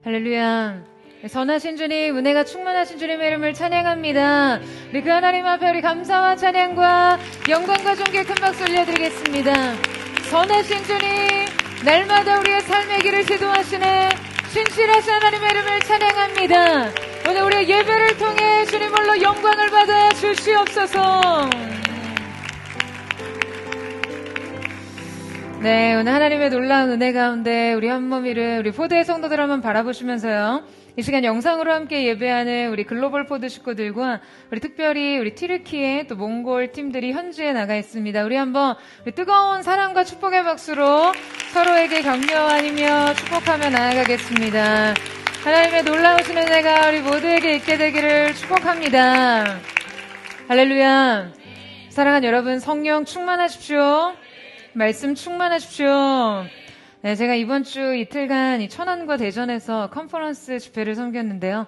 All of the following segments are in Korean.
할렐루야. 선하신 주님, 은혜가 충만하신 주님의 이름을 찬양합니다. 우리 그 하나님 앞에 우리 감사와 찬양과 영광과 존귀의 큰 박수 올려드리겠습니다. 선하신 주님, 날마다 우리의 삶의 길을 지도하시네 신실하신 하나님의 이름을 찬양합니다. 오늘 우리의 예배를 통해 주님 홀로 영광을 받아 주시옵소서. 네, 오늘 하나님의 놀라운 은혜 가운데 우리 한몸이를 우리 포드의 성도들 한번 바라보시면서요, 이 시간 영상으로 함께 예배하는 우리 글로벌 포드 식구들과 우리 특별히 우리 튀르키예 또 몽골 팀들이 현지에 나가 있습니다. 우리 한번 우리 뜨거운 사랑과 축복의 박수로 서로에게 격려하며 축복하며 나아가겠습니다. 하나님의 놀라우신 은혜가 우리 모두에게 있게 되기를 축복합니다. 할렐루야. 사랑하는 여러분, 성령 충만하십시오. 말씀 충만하십시오. 네, 제가 이번 주 이틀간 이 천안과 대전에서 컨퍼런스 집회를 섬겼는데요.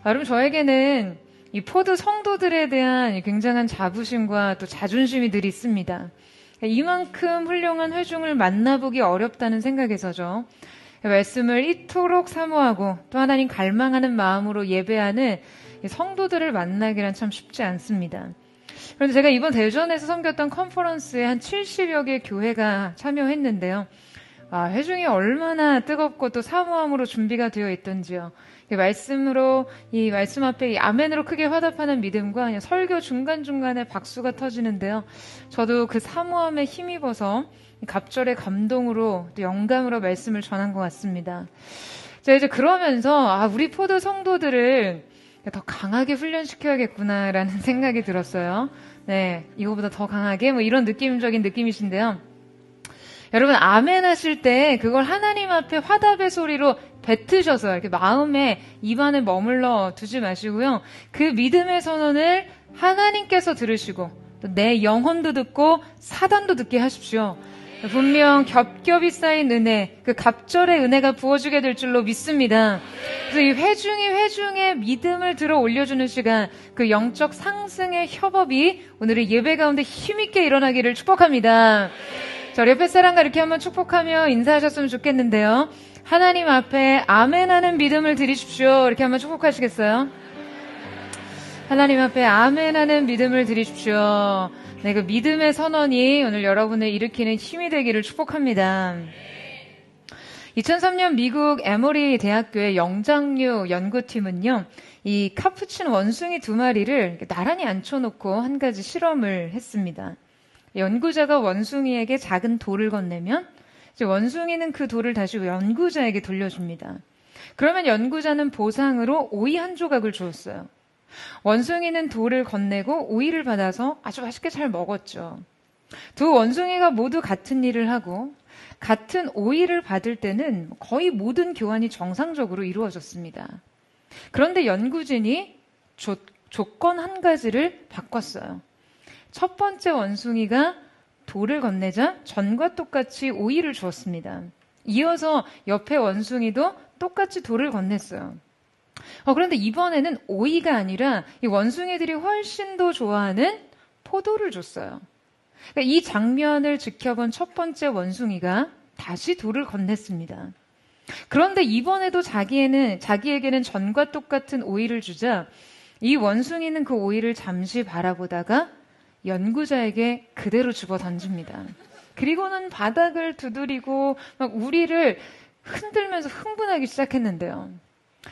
여러분, 저에게는 이 포드 성도들에 대한 굉장한 자부심과 또 자존심이 늘 있습니다. 이만큼 훌륭한 회중을 만나보기 어렵다는 생각에서죠. 말씀을 이토록 사모하고 또 하나님 갈망하는 마음으로 예배하는 성도들을 만나기란 참 쉽지 않습니다. 그런데 제가 이번 대전에서 섬겼던 컨퍼런스에 한 70여 개 교회가 참여했는데요. 회중이 얼마나 뜨겁고 또 사모함으로 준비가 되어 있던지요. 말씀으로, 이 말씀 앞에 이 아멘으로 크게 화답하는 믿음과 그냥 설교 중간중간에 박수가 터지는데요. 저도 그 사모함에 힘입어서 갑절의 감동으로 또 영감으로 말씀을 전한 것 같습니다. 제가 이제 그러면서, 우리 포드 성도들을 더 강하게 훈련시켜야겠구나라는 생각이 들었어요. 네, 이거보다 더 강하게 이런 느낌적인 느낌이신데요. 여러분, 아멘 하실 때 그걸 하나님 앞에 화답의 소리로 뱉으셔서 이렇게 마음에 입안에 머물러 두지 마시고요. 그 믿음의 선언을 하나님께서 들으시고 또 내 영혼도 듣고 사단도 듣게 하십시오. 분명 겹겹이 쌓인 은혜, 그 갑절의 은혜가 부어주게 될 줄로 믿습니다. 그래서 이 회중의 믿음을 들어 올려주는 시간, 그 영적 상승의 협업이 오늘의 예배 가운데 힘있게 일어나기를 축복합니다. 자, 우리 옆에 사람과 이렇게 한번 축복하며 인사하셨으면 좋겠는데요. 하나님 앞에 아멘하는 믿음을 드리십시오. 이렇게 한번 축복하시겠어요? 하나님 앞에 아멘하는 믿음을 드리십시오. 네, 그 믿음의 선언이 오늘 여러분을 일으키는 힘이 되기를 축복합니다. 2003년 미국 에머리 대학교의 영장류 연구팀은요, 이 카푸친 원숭이 2마리를 나란히 앉혀놓고 한 가지 실험을 했습니다. 연구자가 원숭이에게 작은 돌을 건네면 이제 원숭이는 그 돌을 다시 연구자에게 돌려줍니다. 그러면 연구자는 보상으로 오이 한 조각을 주었어요. 원숭이는 돌을 건네고 오이를 받아서 아주 맛있게 잘 먹었죠. 두 원숭이가 모두 같은 일을 하고 같은 오이를 받을 때는 거의 모든 교환이 정상적으로 이루어졌습니다. 그런데 연구진이 조건 한 가지를 바꿨어요. 첫 번째 원숭이가 돌을 건네자 전과 똑같이 오이를 주었습니다. 이어서 옆에 원숭이도 똑같이 돌을 건넸어요. 그런데 이번에는 오이가 아니라 이 원숭이들이 훨씬 더 좋아하는 포도를 줬어요. 그러니까 이 장면을 지켜본 첫 번째 원숭이가 다시 돌을 건넸습니다. 그런데 이번에도 자기에게는 전과 똑같은 오이를 주자 이 원숭이는 그 오이를 잠시 바라보다가 연구자에게 그대로 집어 던집니다. 그리고는 바닥을 두드리고 막 우리를 흔들면서 흥분하기 시작했는데요.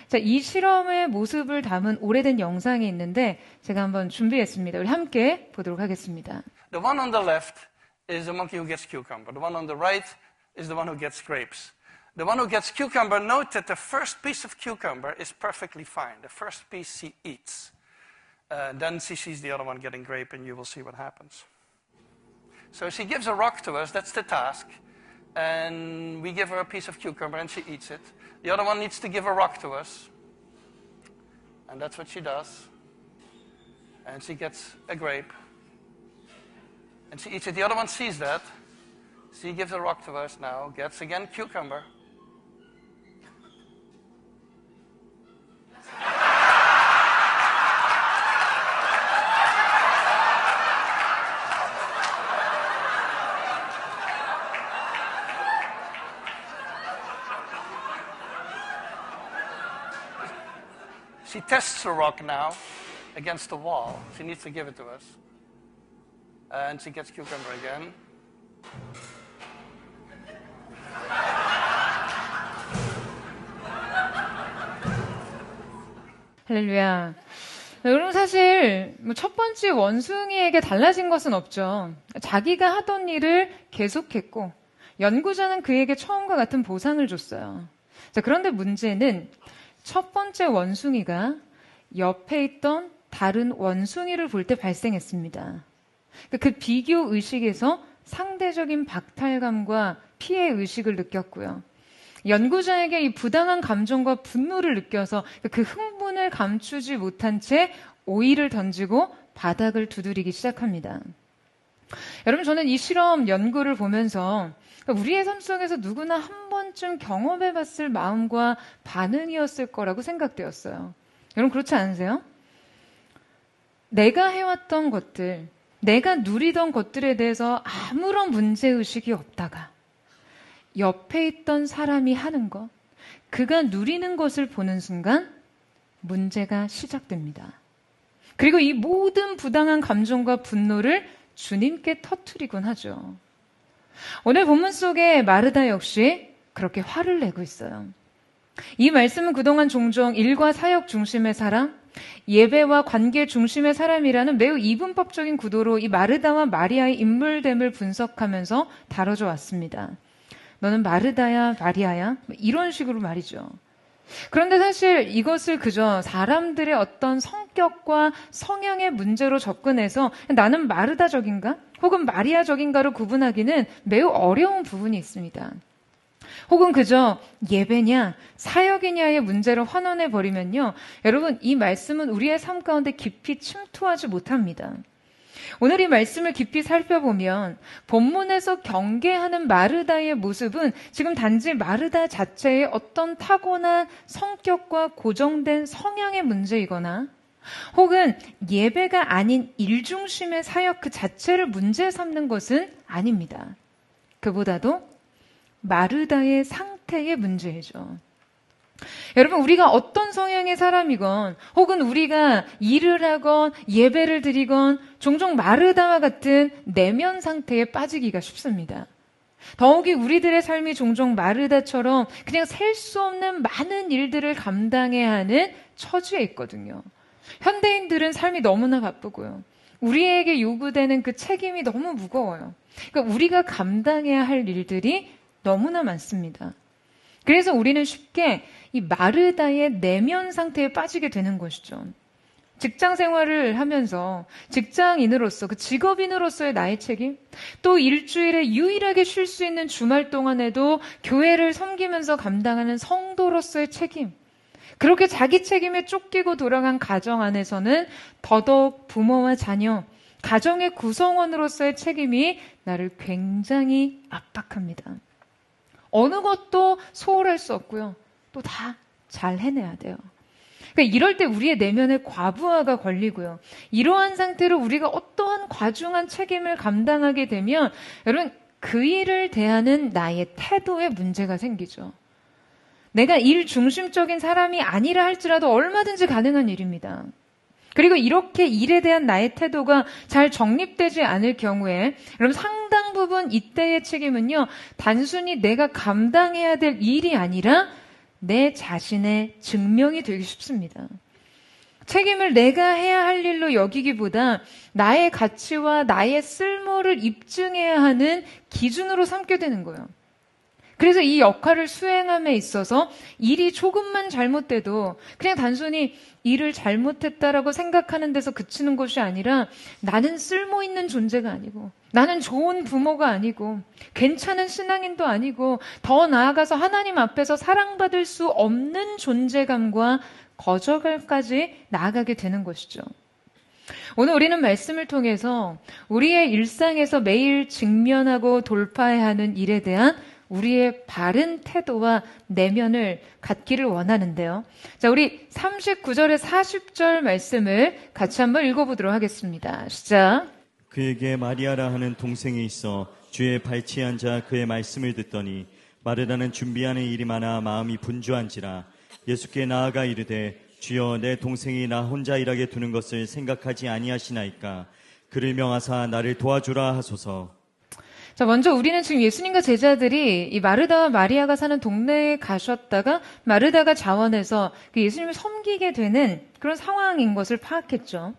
자, 이 실험의 모습을 담은 오래된 영상이 있는데 제가 한번 준비했습니다. 우리 함께 보도록 하겠습니다. The one on the left is the monkey who gets cucumber. The one on the right is the one who gets grapes. The one who gets cucumber, note that the first piece of cucumber is perfectly fine. The first piece she eats. Then she sees the other one getting grape, and you will see what happens. So she gives a rock to us, that's the task. And we give her a piece of cucumber, and she eats it. The other one needs to give a rock to us. And that's what she does. And she gets a grape. And she eats it. The other one sees that. She gives a rock to us now, gets again cucumber. She tests the rock now against the wall. She needs to give it to us. And she gets cucumber again. 할렐루야. 여러분 사실 첫 번째 원숭이에게 달라진 것은 없죠. 자기가 하던 일을 계속했고 연구자는 그에게 처음과 같은 보상을 줬어요. 자, 그런데 문제는 첫 번째 원숭이가 옆에 있던 다른 원숭이를 볼 때 발생했습니다. 그 비교 의식에서 상대적인 박탈감과 피해 의식을 느꼈고요. 연구자에게 이 부당한 감정과 분노를 느껴서 그 흥분을 감추지 못한 채 오이를 던지고 바닥을 두드리기 시작합니다. 여러분, 저는 이 실험 연구를 보면서 우리의 삶 속에서 누구나 한 번쯤 경험해봤을 마음과 반응이었을 거라고 생각되었어요. 여러분, 그렇지 않으세요? 내가 해왔던 것들, 내가 누리던 것들에 대해서 아무런 문제의식이 없다가 옆에 있던 사람이 하는 것, 그가 누리는 것을 보는 순간 문제가 시작됩니다. 그리고 이 모든 부당한 감정과 분노를 주님께 터뜨리곤 하죠. 오늘 본문 속에 마르다 역시 그렇게 화를 내고 있어요. 이 말씀은 그동안 종종 일과 사역 중심의 사람, 예배와 관계 중심의 사람이라는 매우 이분법적인 구도로 이 마르다와 마리아의 인물됨을 분석하면서 다뤄져 왔습니다. 너는 마르다야, 마리아야? 이런 식으로 말이죠. 그런데 사실 이것을 그저 사람들의 어떤 성격과 성향의 문제로 접근해서 나는 마르다적인가? 혹은 마리아적인가로 구분하기는 매우 어려운 부분이 있습니다. 혹은 그저 예배냐, 사역이냐의 문제로 환원해버리면요. 여러분, 이 말씀은 우리의 삶 가운데 깊이 침투하지 못합니다. 오늘 이 말씀을 깊이 살펴보면 본문에서 경계하는 마르다의 모습은 지금 단지 마르다 자체의 어떤 타고난 성격과 고정된 성향의 문제이거나 혹은 예배가 아닌 일중심의 사역 그 자체를 문제 삼는 것은 아닙니다. 그보다도 마르다의 상태의 문제이죠. 여러분, 우리가 어떤 성향의 사람이건 혹은 우리가 일을 하건 예배를 드리건 종종 마르다와 같은 내면 상태에 빠지기가 쉽습니다. 더욱이 우리들의 삶이 종종 마르다처럼 그냥 셀 수 없는 많은 일들을 감당해야 하는 처지에 있거든요. 현대인들은 삶이 너무나 바쁘고요. 우리에게 요구되는 그 책임이 너무 무거워요. 그러니까 우리가 감당해야 할 일들이 너무나 많습니다. 그래서 우리는 쉽게 이 마르다의 내면 상태에 빠지게 되는 것이죠. 직장 생활을 하면서 직장인으로서, 그 직업인으로서의 나의 책임, 또 일주일에 유일하게 쉴 수 있는 주말 동안에도 교회를 섬기면서 감당하는 성도로서의 책임, 그렇게 자기 책임에 쫓기고 돌아간 가정 안에서는 더더욱 부모와 자녀, 가정의 구성원으로서의 책임이 나를 굉장히 압박합니다. 어느 것도 소홀할 수 없고요. 또 다 잘 해내야 돼요. 그러니까 이럴 때 우리의 내면에 과부하가 걸리고요. 이러한 상태로 우리가 어떠한 과중한 책임을 감당하게 되면 여러분, 그 일을 대하는 나의 태도에 문제가 생기죠. 내가 일 중심적인 사람이 아니라 할지라도 얼마든지 가능한 일입니다. 그리고 이렇게 일에 대한 나의 태도가 잘 정립되지 않을 경우에 여러분, 상당 부분 이때의 책임은요, 단순히 내가 감당해야 될 일이 아니라 내 자신의 증명이 되기 쉽습니다. 책임을 내가 해야 할 일로 여기기보다 나의 가치와 나의 쓸모를 입증해야 하는 기준으로 삼게 되는 거예요. 그래서 이 역할을 수행함에 있어서 일이 조금만 잘못돼도 그냥 단순히 일을 잘못했다라고 생각하는 데서 그치는 것이 아니라 나는 쓸모 있는 존재가 아니고 나는 좋은 부모가 아니고 괜찮은 신앙인도 아니고 더 나아가서 하나님 앞에서 사랑받을 수 없는 존재감과 거절감까지 나아가게 되는 것이죠. 오늘 우리는 말씀을 통해서 우리의 일상에서 매일 직면하고 돌파해야 하는 일에 대한 우리의 바른 태도와 내면을 갖기를 원하는데요. 자, 우리 39절에 40절 말씀을 같이 한번 읽어보도록 하겠습니다. 시작. 그에게 마리아라 하는 동생이 있어 주의 발치에 앉아 그의 말씀을 듣더니 마르다는 준비하는 일이 많아 마음이 분주한지라 예수께 나아가 이르되 주여 내 동생이 나 혼자 일하게 두는 것을 생각하지 아니하시나이까. 그를 명하사 나를 도와주라 하소서. 자, 먼저 우리는 지금 예수님과 제자들이 이 마르다와 마리아가 사는 동네에 가셨다가 마르다가 자원해서 그 예수님을 섬기게 되는 그런 상황인 것을 파악했죠.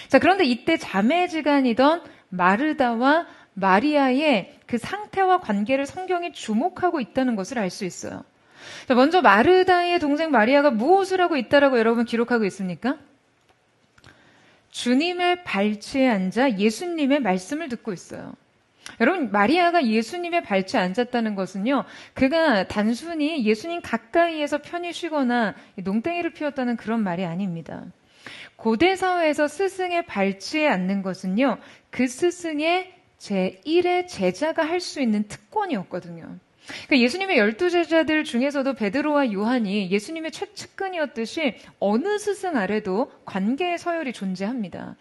자, 그런데 이때 자매지간이던 마르다와 마리아의 그 상태와 관계를 성경이 주목하고 있다는 것을 알 수 있어요. 자, 먼저 마르다의 동생 마리아가 무엇을 하고 있다라고 여러분 기록하고 있습니까? 주님의 발치에 앉아 예수님의 말씀을 듣고 있어요. 여러분, 마리아가 예수님의 발치에 앉았다는 것은요, 그가 단순히 예수님 가까이에서 편히 쉬거나 농땡이를 피웠다는 그런 말이 아닙니다. 고대 사회에서 스승의 발치에 앉는 것은요, 그 스승의 제1의 제자가 할 수 있는 특권이었거든요. 그러니까 예수님의 12제자들 중에서도 베드로와 요한이 예수님의 최측근이었듯이 어느 스승 아래도 관계의 서열이 존재합니다.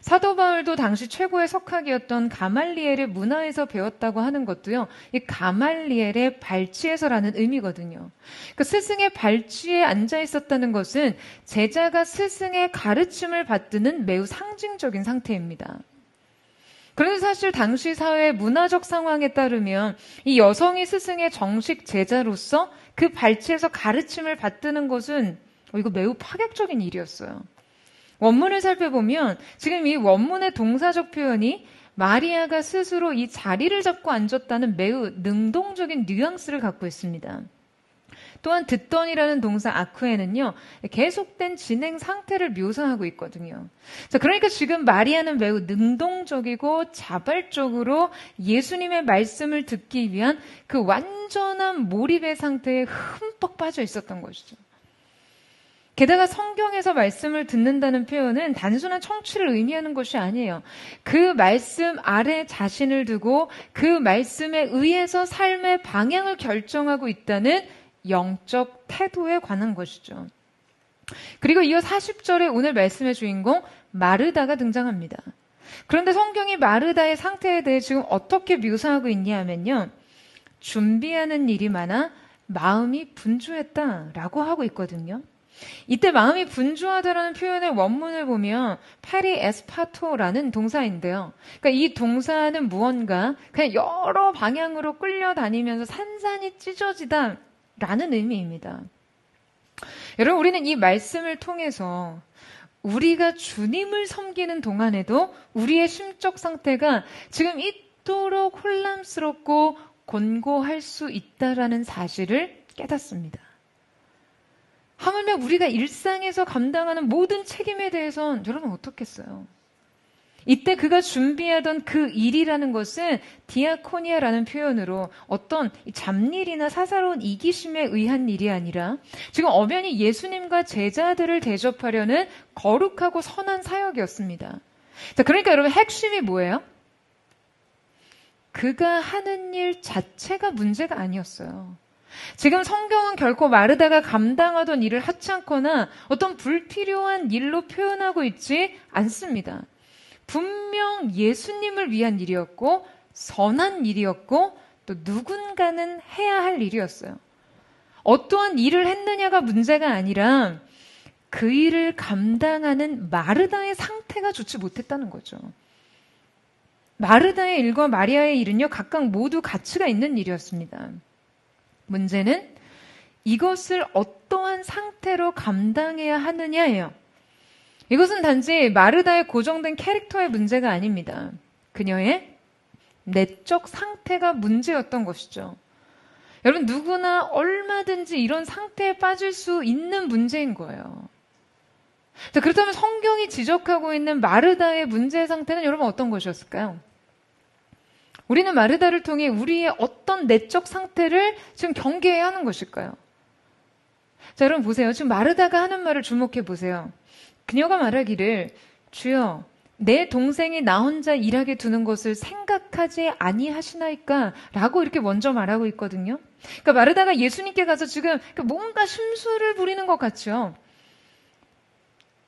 사도 바울도 당시 최고의 석학이었던 가말리엘의 문화에서 배웠다고 하는 것도요, 이 가말리엘의 발치에서라는 의미거든요. 그 스승의 발치에 앉아 있었다는 것은 제자가 스승의 가르침을 받드는 매우 상징적인 상태입니다. 그런데 사실 당시 사회의 문화적 상황에 따르면 이 여성이 스승의 정식 제자로서 그 발치에서 가르침을 받드는 것은 이거 매우 파격적인 일이었어요. 원문을 살펴보면 지금 이 원문의 동사적 표현이 마리아가 스스로 이 자리를 잡고 앉았다는 매우 능동적인 뉘앙스를 갖고 있습니다. 또한 듣던이라는 동사 아쿠에는요, 계속된 진행 상태를 묘사하고 있거든요. 자, 그러니까 지금 마리아는 매우 능동적이고 자발적으로 예수님의 말씀을 듣기 위한 그 완전한 몰입의 상태에 흠뻑 빠져 있었던 것이죠. 게다가 성경에서 말씀을 듣는다는 표현은 단순한 청취를 의미하는 것이 아니에요. 그 말씀 아래 자신을 두고 그 말씀에 의해서 삶의 방향을 결정하고 있다는 영적 태도에 관한 것이죠. 그리고 이어 40절에 오늘 말씀의 주인공 마르다가 등장합니다. 그런데 성경이 마르다의 상태에 대해 지금 어떻게 묘사하고 있냐 하면요, 준비하는 일이 많아 마음이 분주했다라고 하고 있거든요. 이때 마음이 분주하다라는 표현의 원문을 보면 페리 에스파토라는 동사인데요. 그러니까 이 동사는 무언가 그냥 여러 방향으로 끌려다니면서 산산이 찢어지다라는 의미입니다. 여러분, 우리는 이 말씀을 통해서 우리가 주님을 섬기는 동안에도 우리의 심적 상태가 지금 이토록 혼란스럽고 곤고할 수 있다라는 사실을 깨닫습니다. 하물며 우리가 일상에서 감당하는 모든 책임에 대해서는 여러분 어떻겠어요? 이때 그가 준비하던 그 일이라는 것은 디아코니아라는 표현으로 어떤 잡일이나 사사로운 이기심에 의한 일이 아니라 지금 엄연히 예수님과 제자들을 대접하려는 거룩하고 선한 사역이었습니다. 자, 그러니까 여러분 핵심이 뭐예요? 그가 하는 일 자체가 문제가 아니었어요. 지금 성경은 결코 마르다가 감당하던 일을 하찮거나 어떤 불필요한 일로 표현하고 있지 않습니다. 분명 예수님을 위한 일이었고 선한 일이었고 또 누군가는 해야 할 일이었어요. 어떠한 일을 했느냐가 문제가 아니라 그 일을 감당하는 마르다의 상태가 좋지 못했다는 거죠. 마르다의 일과 마리아의 일은요, 각각 모두 가치가 있는 일이었습니다. 문제는 이것을 어떠한 상태로 감당해야 하느냐예요. 이것은 단지 마르다의 고정된 캐릭터의 문제가 아닙니다. 그녀의 내적 상태가 문제였던 것이죠. 여러분, 누구나 얼마든지 이런 상태에 빠질 수 있는 문제인 거예요. 자, 그렇다면 성경이 지적하고 있는 마르다의 문제의 상태는 여러분 어떤 것이었을까요? 우리는 마르다를 통해 우리의 어떤 내적 상태를 지금 경계해야 하는 것일까요? 자, 여러분 보세요. 지금 마르다가 하는 말을 주목해 보세요. 그녀가 말하기를 주여 내 동생이 나 혼자 일하게 두는 것을 생각하지 아니하시나이까 라고 이렇게 먼저 말하고 있거든요. 그러니까 마르다가 예수님께 가서 지금 뭔가 심술을 부리는 것 같죠.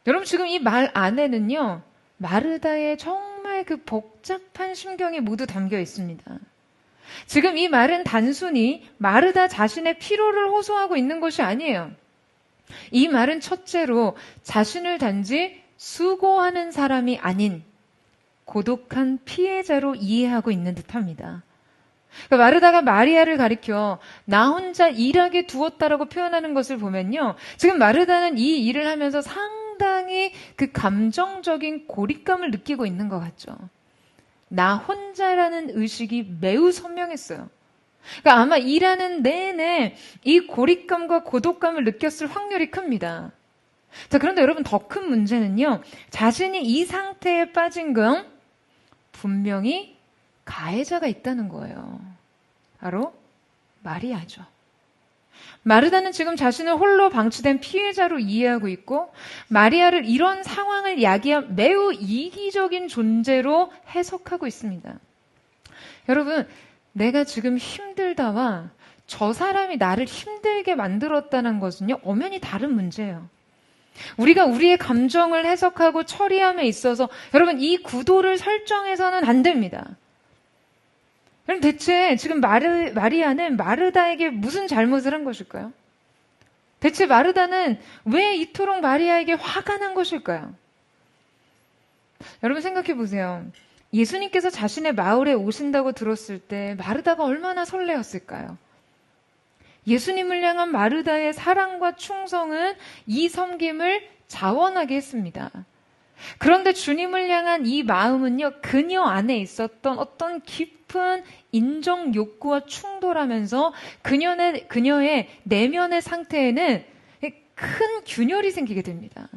여러분 지금 이 말 안에는요, 마르다의 정말 그 복잡한 심경이 모두 담겨 있습니다. 지금 이 말은 단순히 마르다 자신의 피로를 호소하고 있는 것이 아니에요. 이 말은 첫째로 자신을 단지 수고하는 사람이 아닌 고독한 피해자로 이해하고 있는 듯합니다. 그러니까 마르다가 마리아를 가리켜 나 혼자 일하게 두었다라고 표현하는 것을 보면요. 지금 마르다는 이 일을 하면서 상당히 그 감정적인 고립감을 느끼고 있는 것 같죠. 나 혼자라는 의식이 매우 선명했어요. 그러니까 아마 일하는 내내 이 고립감과 고독감을 느꼈을 확률이 큽니다. 자, 그런데 여러분 더 큰 문제는요. 자신이 이 상태에 빠진 건 분명히 가해자가 있다는 거예요. 바로 마리아죠. 마르다는 지금 자신을 홀로 방치된 피해자로 이해하고 있고 마리아를 이런 상황을 야기한 매우 이기적인 존재로 해석하고 있습니다. 여러분, 내가 지금 힘들다와 저 사람이 나를 힘들게 만들었다는 것은요, 엄연히 다른 문제예요. 우리가 우리의 감정을 해석하고 처리함에 있어서 여러분 이 구도를 설정해서는 안 됩니다. 그럼 대체 지금 마리아는 마르다에게 무슨 잘못을 한 것일까요? 대체 마르다는 왜 이토록 마리아에게 화가 난 것일까요? 여러분 생각해 보세요. 예수님께서 자신의 마을에 오신다고 들었을 때 마르다가 얼마나 설레었을까요? 예수님을 향한 마르다의 사랑과 충성은 이 섬김을 자원하게 했습니다. 그런데 주님을 향한 이 마음은요, 그녀 안에 있었던 어떤 깊은 인정 욕구와 충돌하면서 그녀의 내면의 상태에는 큰 균열이 생기게 됩니다.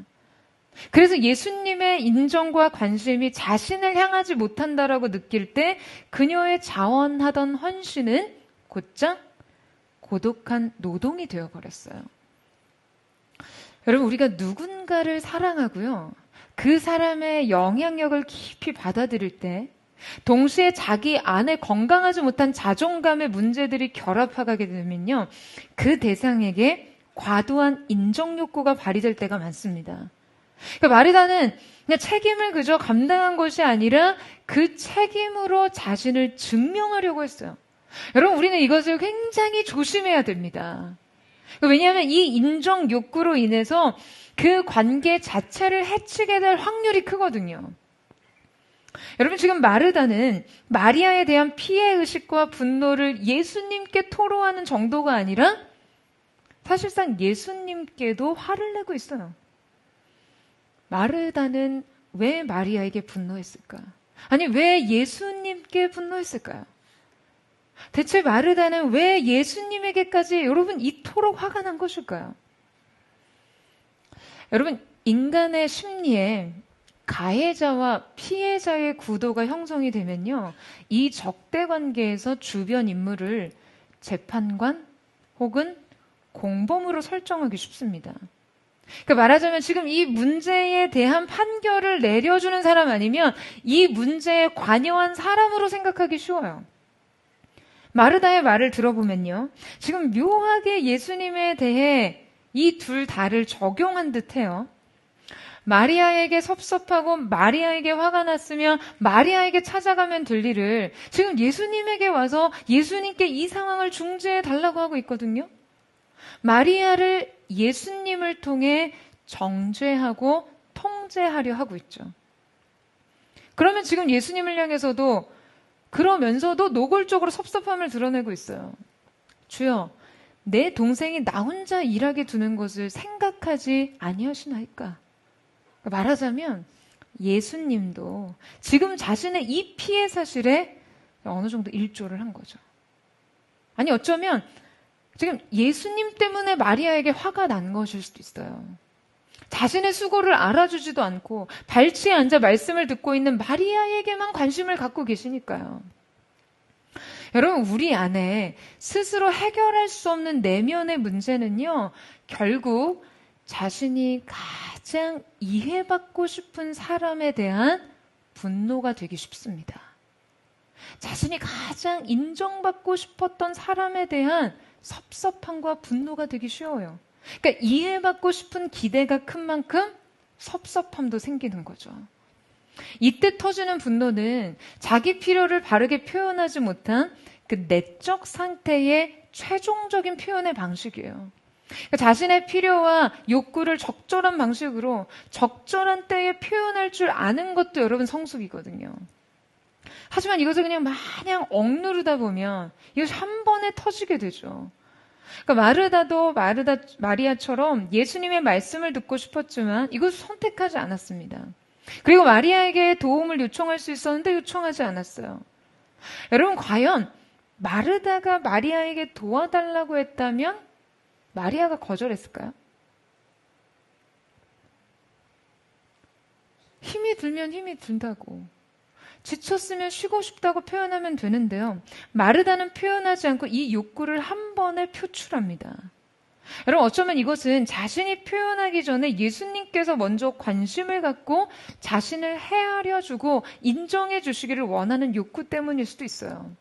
그래서 예수님의 인정과 관심이 자신을 향하지 못한다라고 느낄 때 그녀의 자원하던 헌신은 곧장 고독한 노동이 되어버렸어요. 여러분, 우리가 누군가를 사랑하고요. 그 사람의 영향력을 깊이 받아들일 때 동시에 자기 안에 건강하지 못한 자존감의 문제들이 결합하게 되면요. 그 대상에게 과도한 인정 욕구가 발휘될 때가 많습니다. 그러니까 마르다는 그냥 책임을 그저 감당한 것이 아니라 그 책임으로 자신을 증명하려고 했어요. 여러분, 우리는 이것을 굉장히 조심해야 됩니다. 왜냐하면 이 인정 욕구로 인해서 그 관계 자체를 해치게 될 확률이 크거든요. 여러분, 지금 마르다는 마리아에 대한 피해의식과 분노를 예수님께 토로하는 정도가 아니라 사실상 예수님께도 화를 내고 있어요. 마르다는 왜 마리아에게 분노했을까? 아니, 왜 예수님께 분노했을까요? 대체 마르다는 왜 예수님에게까지 여러분 이토록 화가 난 것일까요? 여러분, 인간의 심리에 가해자와 피해자의 구도가 형성이 되면요, 이 적대 관계에서 주변 인물을 재판관 혹은 공범으로 설정하기 쉽습니다. 그러니까 말하자면 지금 이 문제에 대한 판결을 내려주는 사람 아니면 이 문제에 관여한 사람으로 생각하기 쉬워요. 마르다의 말을 들어보면요, 지금 묘하게 예수님에 대해 이 둘 다를 적용한 듯해요. 마리아에게 섭섭하고 마리아에게 화가 났으면 마리아에게 찾아가면 될 일을 지금 예수님에게 와서 예수님께 이 상황을 중재해 달라고 하고 있거든요. 마리아를 예수님을 통해 정죄하고 통제하려 하고 있죠. 그러면 지금 예수님을 향해서도 그러면서도 노골적으로 섭섭함을 드러내고 있어요. 주여, 내 동생이 나 혼자 일하게 두는 것을 생각하지 아니하시나이까? 말하자면 예수님도 지금 자신의 이 피해 사실에 어느 정도 일조를 한 거죠. 아니, 어쩌면 지금 예수님 때문에 마리아에게 화가 난 것일 수도 있어요. 자신의 수고를 알아주지도 않고 발치에 앉아 말씀을 듣고 있는 마리아에게만 관심을 갖고 계시니까요. 여러분, 우리 안에 스스로 해결할 수 없는 내면의 문제는요, 결국 자신이 가장 이해받고 싶은 사람에 대한 분노가 되기 쉽습니다. 자신이 가장 인정받고 싶었던 사람에 대한 섭섭함과 분노가 되기 쉬워요. 그러니까 이해받고 싶은 기대가 큰 만큼 섭섭함도 생기는 거죠. 이때 터지는 분노는 자기 필요를 바르게 표현하지 못한 그 내적 상태의 최종적인 표현의 방식이에요. 그러니까 자신의 필요와 욕구를 적절한 방식으로 적절한 때에 표현할 줄 아는 것도 여러분 성숙이거든요. 하지만 이것을 그냥 마냥 억누르다 보면 이것이 한 번에 터지게 되죠. 그러니까 마리아처럼 예수님의 말씀을 듣고 싶었지만 이것을 선택하지 않았습니다. 그리고 마리아에게 도움을 요청할 수 있었는데 요청하지 않았어요. 여러분, 과연 마르다가 마리아에게 도와달라고 했다면 마리아가 거절했을까요? 힘이 들면 힘이 든다고, 지쳤으면 쉬고 싶다고 표현하면 되는데요. 마르다는 표현하지 않고 이 욕구를 한 번에 표출합니다. 여러분, 어쩌면 이것은 자신이 표현하기 전에 예수님께서 먼저 관심을 갖고 자신을 헤아려 주고 인정해 주시기를 원하는 욕구 때문일 수도 있어요.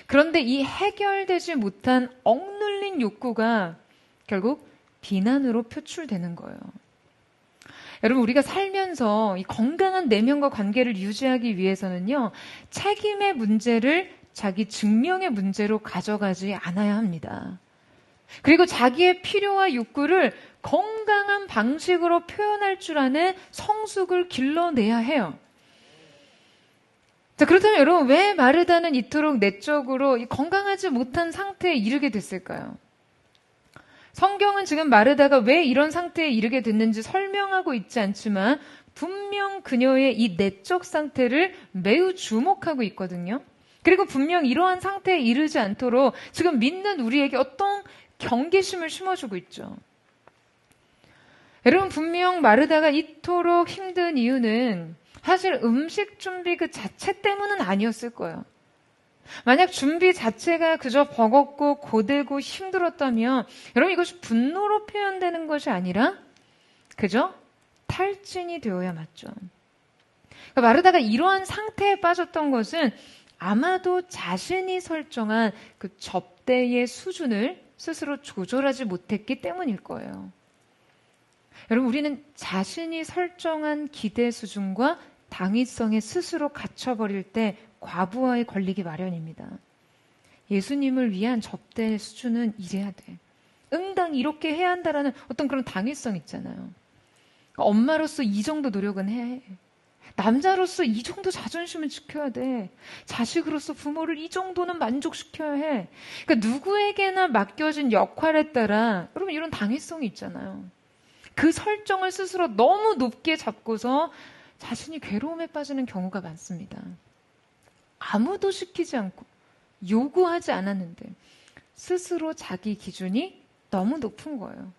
그런데 이 해결되지 못한 억눌린 욕구가 결국 비난으로 표출되는 거예요. 여러분, 우리가 살면서 이 건강한 내면과 관계를 유지하기 위해서는요, 책임의 문제를 자기 증명의 문제로 가져가지 않아야 합니다. 그리고 자기의 필요와 욕구를 건강한 방식으로 표현할 줄 아는 성숙을 길러내야 해요. 자, 그렇다면 여러분, 왜 마르다는 이토록 내적으로 건강하지 못한 상태에 이르게 됐을까요? 성경은 지금 마르다가 왜 이런 상태에 이르게 됐는지 설명하고 있지 않지만 분명 그녀의 이 내적 상태를 매우 주목하고 있거든요. 그리고 분명 이러한 상태에 이르지 않도록 지금 믿는 우리에게 어떤 경계심을 심어주고 있죠. 여러분, 분명 마르다가 이토록 힘든 이유는 사실 음식 준비 그 자체 때문은 아니었을 거예요. 만약 준비 자체가 그저 버겁고 고되고 힘들었다면 여러분, 이것이 분노로 표현되는 것이 아니라 그저 탈진이 되어야 맞죠. 그러니까 마르다가 이러한 상태에 빠졌던 것은 아마도 자신이 설정한 그 접대의 수준을 스스로 조절하지 못했기 때문일 거예요. 여러분, 우리는 자신이 설정한 기대 수준과 당위성에 스스로 갇혀버릴 때 과부하에 걸리기 마련입니다. 예수님을 위한 접대의 수준은 이래야 돼. 응당 이렇게 해야 한다라는 어떤 그런 당위성 있잖아요. 그러니까 엄마로서 이 정도 노력은 해. 남자로서 이 정도 자존심은 지켜야 돼. 자식으로서 부모를 이 정도는 만족시켜야 해. 그러니까 누구에게나 맡겨진 역할에 따라 여러분 이런 당위성이 있잖아요. 그 설정을 스스로 너무 높게 잡고서 자신이 괴로움에 빠지는 경우가 많습니다. 아무도 시키지 않고 요구하지 않았는데 스스로 자기 기준이 너무 높은 거예요.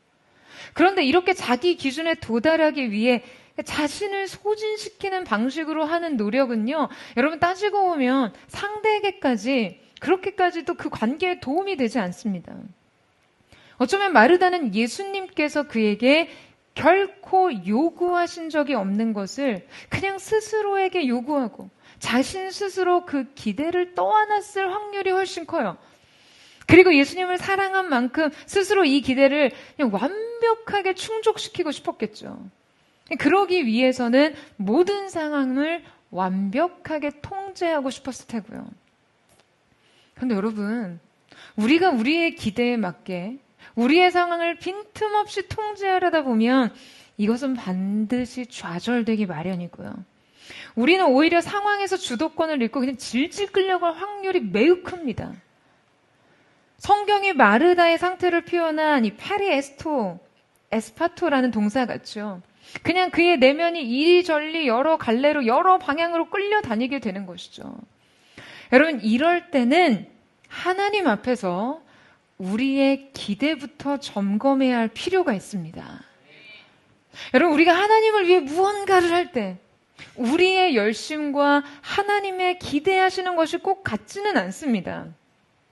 그런데 이렇게 자기 기준에 도달하기 위해 자신을 소진시키는 방식으로 하는 노력은요, 여러분 따지고 보면 상대에게까지 그렇게까지도 그 관계에 도움이 되지 않습니다. 어쩌면 마르다는 예수님께서 그에게 결코 요구하신 적이 없는 것을 그냥 스스로에게 요구하고 자신 스스로 그 기대를 떠안았을 확률이 훨씬 커요. 그리고 예수님을 사랑한 만큼 스스로 이 기대를 그냥 완벽하게 충족시키고 싶었겠죠. 그러기 위해서는 모든 상황을 완벽하게 통제하고 싶었을 테고요. 그런데 여러분, 우리가 우리의 기대에 맞게 우리의 상황을 빈틈없이 통제하려다 보면 이것은 반드시 좌절되기 마련이고요. 우리는 오히려 상황에서 주도권을 잃고 그냥 질질 끌려갈 확률이 매우 큽니다. 성경이 마르다의 상태를 표현한 이 에스파토라는 동사 같죠. 그냥 그의 내면이 이리저리 여러 갈래로 여러 방향으로 끌려다니게 되는 것이죠. 여러분, 이럴 때는 하나님 앞에서 우리의 기대부터 점검해야 할 필요가 있습니다. 여러분, 우리가 하나님을 위해 무언가를 할 때 우리의 열심과 하나님의 기대하시는 것이 꼭 같지는 않습니다.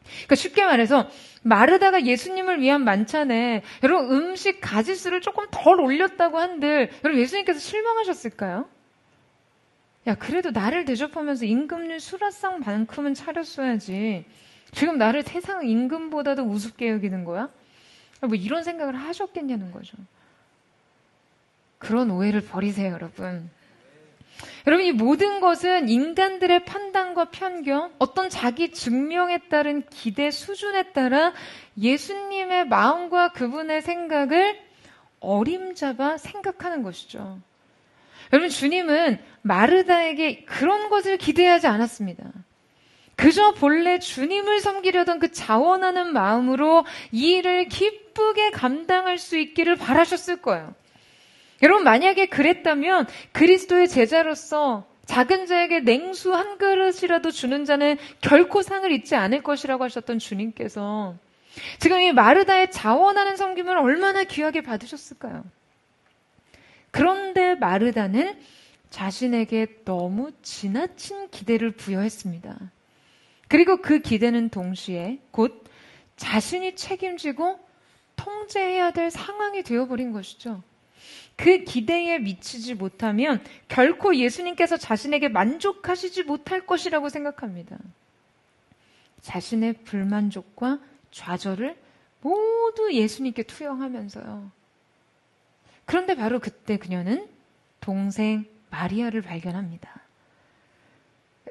그러니까 쉽게 말해서 마르다가 예수님을 위한 만찬에 여러분 음식 가짓수를 조금 덜 올렸다고 한들 여러분 예수님께서 실망하셨을까요? 야, 그래도 나를 대접하면서 임금님 수라상만큼은 차렸어야지. 지금 나를 세상 임금보다도 우습게 여기는 거야? 뭐 이런 생각을 하셨겠냐는 거죠. 그런 오해를 버리세요, 여러분. 여러분, 이 모든 것은 인간들의 판단과 편견, 어떤 자기 증명에 따른 기대 수준에 따라 예수님의 마음과 그분의 생각을 어림잡아 생각하는 것이죠. 여러분, 주님은 마르다에게 그런 것을 기대하지 않았습니다. 그저 본래 주님을 섬기려던 그 자원하는 마음으로 이 일을 기쁘게 감당할 수 있기를 바라셨을 거예요. 여러분, 만약에 그랬다면 그리스도의 제자로서 작은 자에게 냉수 한 그릇이라도 주는 자는 결코 상을 잊지 않을 것이라고 하셨던 주님께서 지금 이 마르다의 자원하는 섬김을 얼마나 귀하게 받으셨을까요? 그런데 마르다는 자신에게 너무 지나친 기대를 부여했습니다. 그리고 그 기대는 동시에 곧 자신이 책임지고 통제해야 될 상황이 되어버린 것이죠. 그 기대에 미치지 못하면 결코 예수님께서 자신에게 만족하시지 못할 것이라고 생각합니다. 자신의 불만족과 좌절을 모두 예수님께 투영하면서요. 그런데 바로 그때 그녀는 동생 마리아를 발견합니다.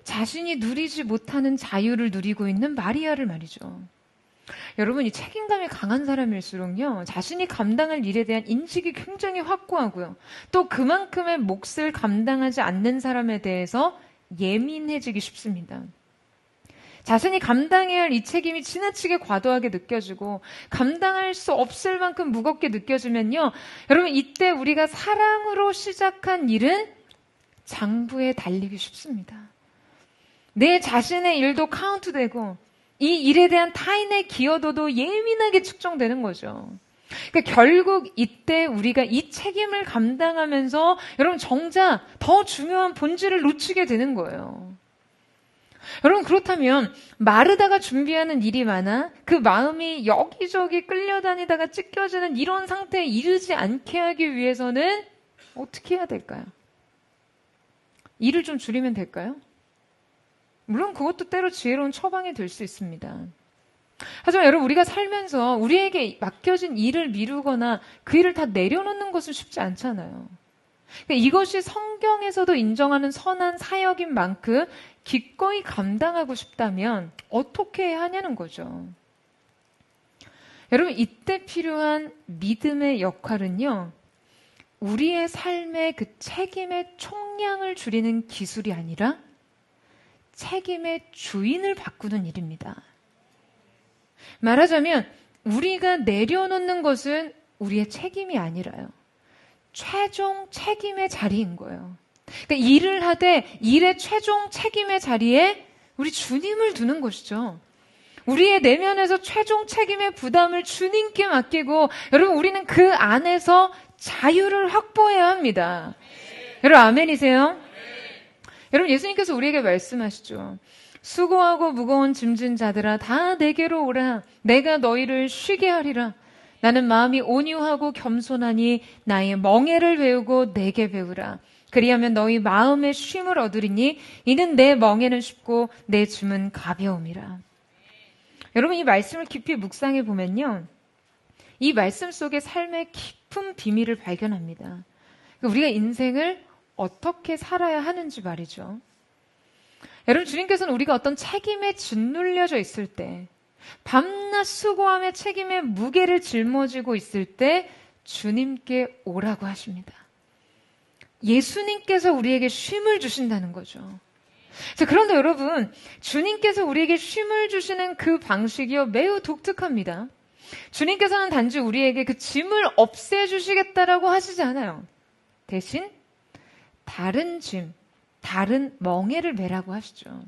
자신이 누리지 못하는 자유를 누리고 있는 마리아를 말이죠. 여러분, 이 책임감이 강한 사람일수록요, 자신이 감당할 일에 대한 인식이 굉장히 확고하고요. 또 그만큼의 몫을 감당하지 않는 사람에 대해서 예민해지기 쉽습니다. 자신이 감당해야 할 이 책임이 지나치게 과도하게 느껴지고 감당할 수 없을 만큼 무겁게 느껴지면요, 여러분, 이때 우리가 사랑으로 시작한 일은 장부에 달리기 쉽습니다. 내 자신의 일도 카운트되고 이 일에 대한 타인의 기여도도 예민하게 측정되는 거죠. 그러니까 결국 이때 우리가 이 책임을 감당하면서 여러분 정작 더 중요한 본질을 놓치게 되는 거예요. 여러분, 그렇다면 마르다가 준비하는 일이 많아 그 마음이 여기저기 끌려다니다가 찢겨지는 이런 상태에 이르지 않게 하기 위해서는 어떻게 해야 될까요? 일을 좀 줄이면 될까요? 물론 그것도 때로 지혜로운 처방이 될 수 있습니다. 하지만 여러분, 우리가 살면서 우리에게 맡겨진 일을 미루거나 그 일을 다 내려놓는 것은 쉽지 않잖아요. 그러니까 이것이 성경에서도 인정하는 선한 사역인 만큼 기꺼이 감당하고 싶다면 어떻게 해야 하냐는 거죠. 여러분, 이때 필요한 믿음의 역할은요, 우리의 삶의 그 책임의 총량을 줄이는 기술이 아니라 책임의 주인을 바꾸는 일입니다. 말하자면 우리가 내려놓는 것은 우리의 책임이 아니라요, 최종 책임의 자리인 거예요. 그러니까 일을 하되 일의 최종 책임의 자리에 우리 주님을 두는 것이죠. 우리의 내면에서 최종 책임의 부담을 주님께 맡기고, 여러분, 우리는 그 안에서 자유를 확보해야 합니다. 여러분, 아멘이세요? 여러분, 예수님께서 우리에게 말씀하시죠. 수고하고 무거운 짐진 자들아, 다 내게로 오라. 내가 너희를 쉬게 하리라. 나는 마음이 온유하고 겸손하니 나의 멍에를 배우고 내게 배우라. 그리하면 너희 마음의 쉼을 얻으리니 이는 내 멍에는 쉽고 내 짐은 가벼움이라. 여러분, 이 말씀을 깊이 묵상해 보면요, 이 말씀 속에 삶의 깊은 비밀을 발견합니다. 우리가 인생을 어떻게 살아야 하는지 말이죠. 여러분, 주님께서는 우리가 어떤 책임에 짓눌려져 있을 때, 밤낮 수고하며 책임의 무게를 짊어지고 있을 때 주님께 오라고 하십니다. 예수님께서 우리에게 쉼을 주신다는 거죠. 자, 그런데 여러분, 주님께서 우리에게 쉼을 주시는 그 방식이요, 매우 독특합니다. 주님께서는 단지 우리에게 그 짐을 없애주시겠다라고 하시지 않아요. 대신 다른 짐, 다른 멍에를 메라고 하시죠.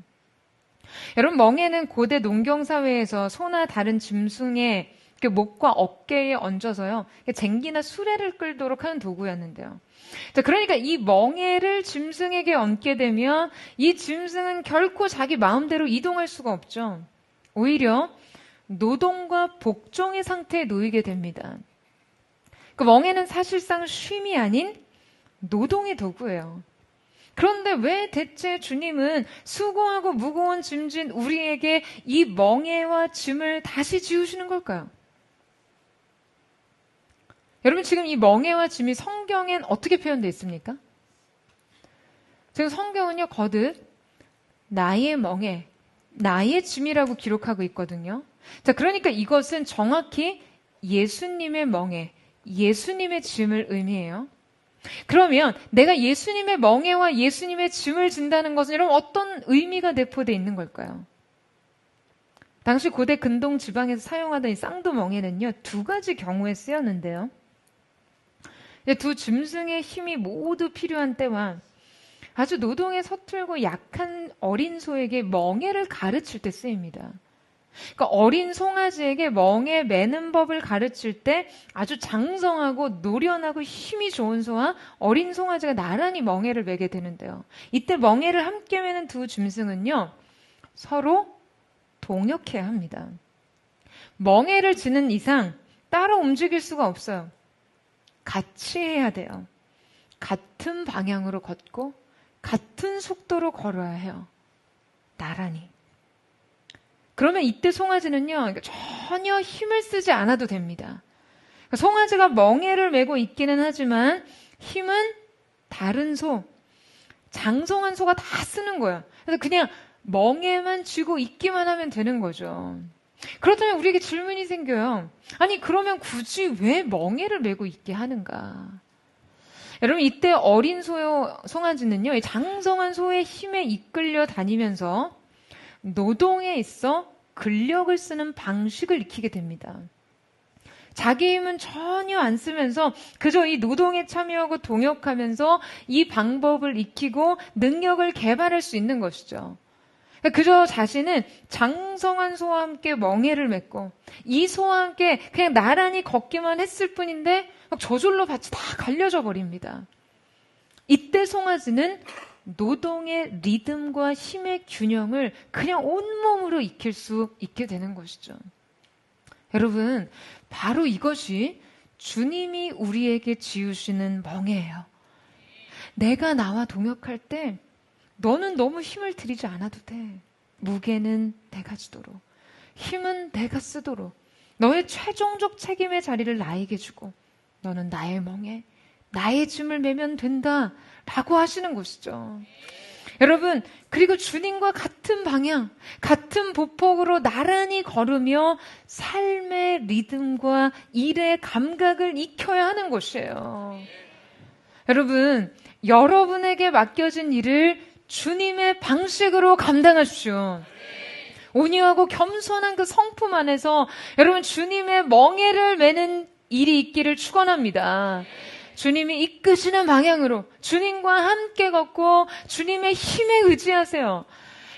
여러분, 멍에는 고대 농경사회에서 소나 다른 짐승의 목과 어깨에 얹어서요, 쟁기나 수레를 끌도록 하는 도구였는데요. 자, 그러니까 이 멍에를 짐승에게 얹게 되면 이 짐승은 결코 자기 마음대로 이동할 수가 없죠. 오히려 노동과 복종의 상태에 놓이게 됩니다. 그 멍에는 사실상 쉼이 아닌 노동의 도구예요. 그런데 왜 대체 주님은 수고하고 무거운 짐진 우리에게 이 멍에와 짐을 다시 지우시는 걸까요? 여러분, 지금 이 멍에와 짐이 성경엔 어떻게 표현되어 있습니까? 지금 성경은요, 거듭 나의 멍에, 나의 짐이라고 기록하고 있거든요. 자, 그러니까 이것은 정확히 예수님의 멍에, 예수님의 짐을 의미해요. 그러면 내가 예수님의 멍에와 예수님의 짐을 진다는 것은 여러분 어떤 의미가 내포되어 있는 걸까요? 당시 고대 근동 지방에서 사용하던 이 쌍두멍에는요, 두 가지 경우에 쓰였는데요. 두 짐승의 힘이 모두 필요한 때와 아주 노동에 서툴고 약한 어린 소에게 멍에를 가르칠 때 쓰입니다. 그러니까 어린 송아지에게 멍에 매는 법을 가르칠 때 아주 장성하고 노련하고 힘이 좋은 소와 어린 송아지가 나란히 멍에를 매게 되는데요. 이때 멍에를 함께 매는 두 짐승은요, 서로 동역해야 합니다. 멍에를 지는 이상 따로 움직일 수가 없어요. 같이 해야 돼요. 같은 방향으로 걷고 같은 속도로 걸어야 해요. 나란히. 그러면 이때 송아지는요, 전혀 힘을 쓰지 않아도 됩니다. 송아지가 멍에를 메고 있기는 하지만 힘은 다른 소, 장성한 소가 다 쓰는 거예요. 그래서 그냥 멍에만 쥐고 있기만 하면 되는 거죠. 그렇다면 우리에게 질문이 생겨요. 아니, 그러면 굳이 왜 멍에를 메고 있게 하는가? 여러분, 이때 어린 송아지는요, 이 장성한 소의 힘에 이끌려 다니면서 노동에 있어 근력을 쓰는 방식을 익히게 됩니다. 자기 힘은 전혀 안 쓰면서 그저 이 노동에 참여하고 동역하면서 이 방법을 익히고 능력을 개발할 수 있는 것이죠. 그저 자신은 장성한 소와 함께 멍에를 맺고 이 소와 함께 그냥 나란히 걷기만 했을 뿐인데 막 저절로 밭이 다 갈려져 버립니다. 이때 송아지는 노동의 리듬과 힘의 균형을 그냥 온몸으로 익힐 수 있게 되는 것이죠. 여러분, 바로 이것이 주님이 우리에게 지우시는 멍에예요. 내가 나와 동역할 때 너는 너무 힘을 들이지 않아도 돼. 무게는 내가 지도록, 힘은 내가 쓰도록, 너의 최종적 책임의 자리를 나에게 주고 너는 나의 멍에, 나의 짐을 메면 된다 라고 하시는 것이죠. 여러분, 그리고 주님과 같은 방향, 같은 보폭으로 나란히 걸으며 삶의 리듬과 일의 감각을 익혀야 하는 것이에요. 여러분, 여러분에게 맡겨진 일을 주님의 방식으로 감당하십시오. 온유하고 겸손한 그 성품 안에서 여러분 주님의 멍에를 매는 일이 있기를 축원합니다. 주님이 이끄시는 방향으로 주님과 함께 걷고 주님의 힘에 의지하세요.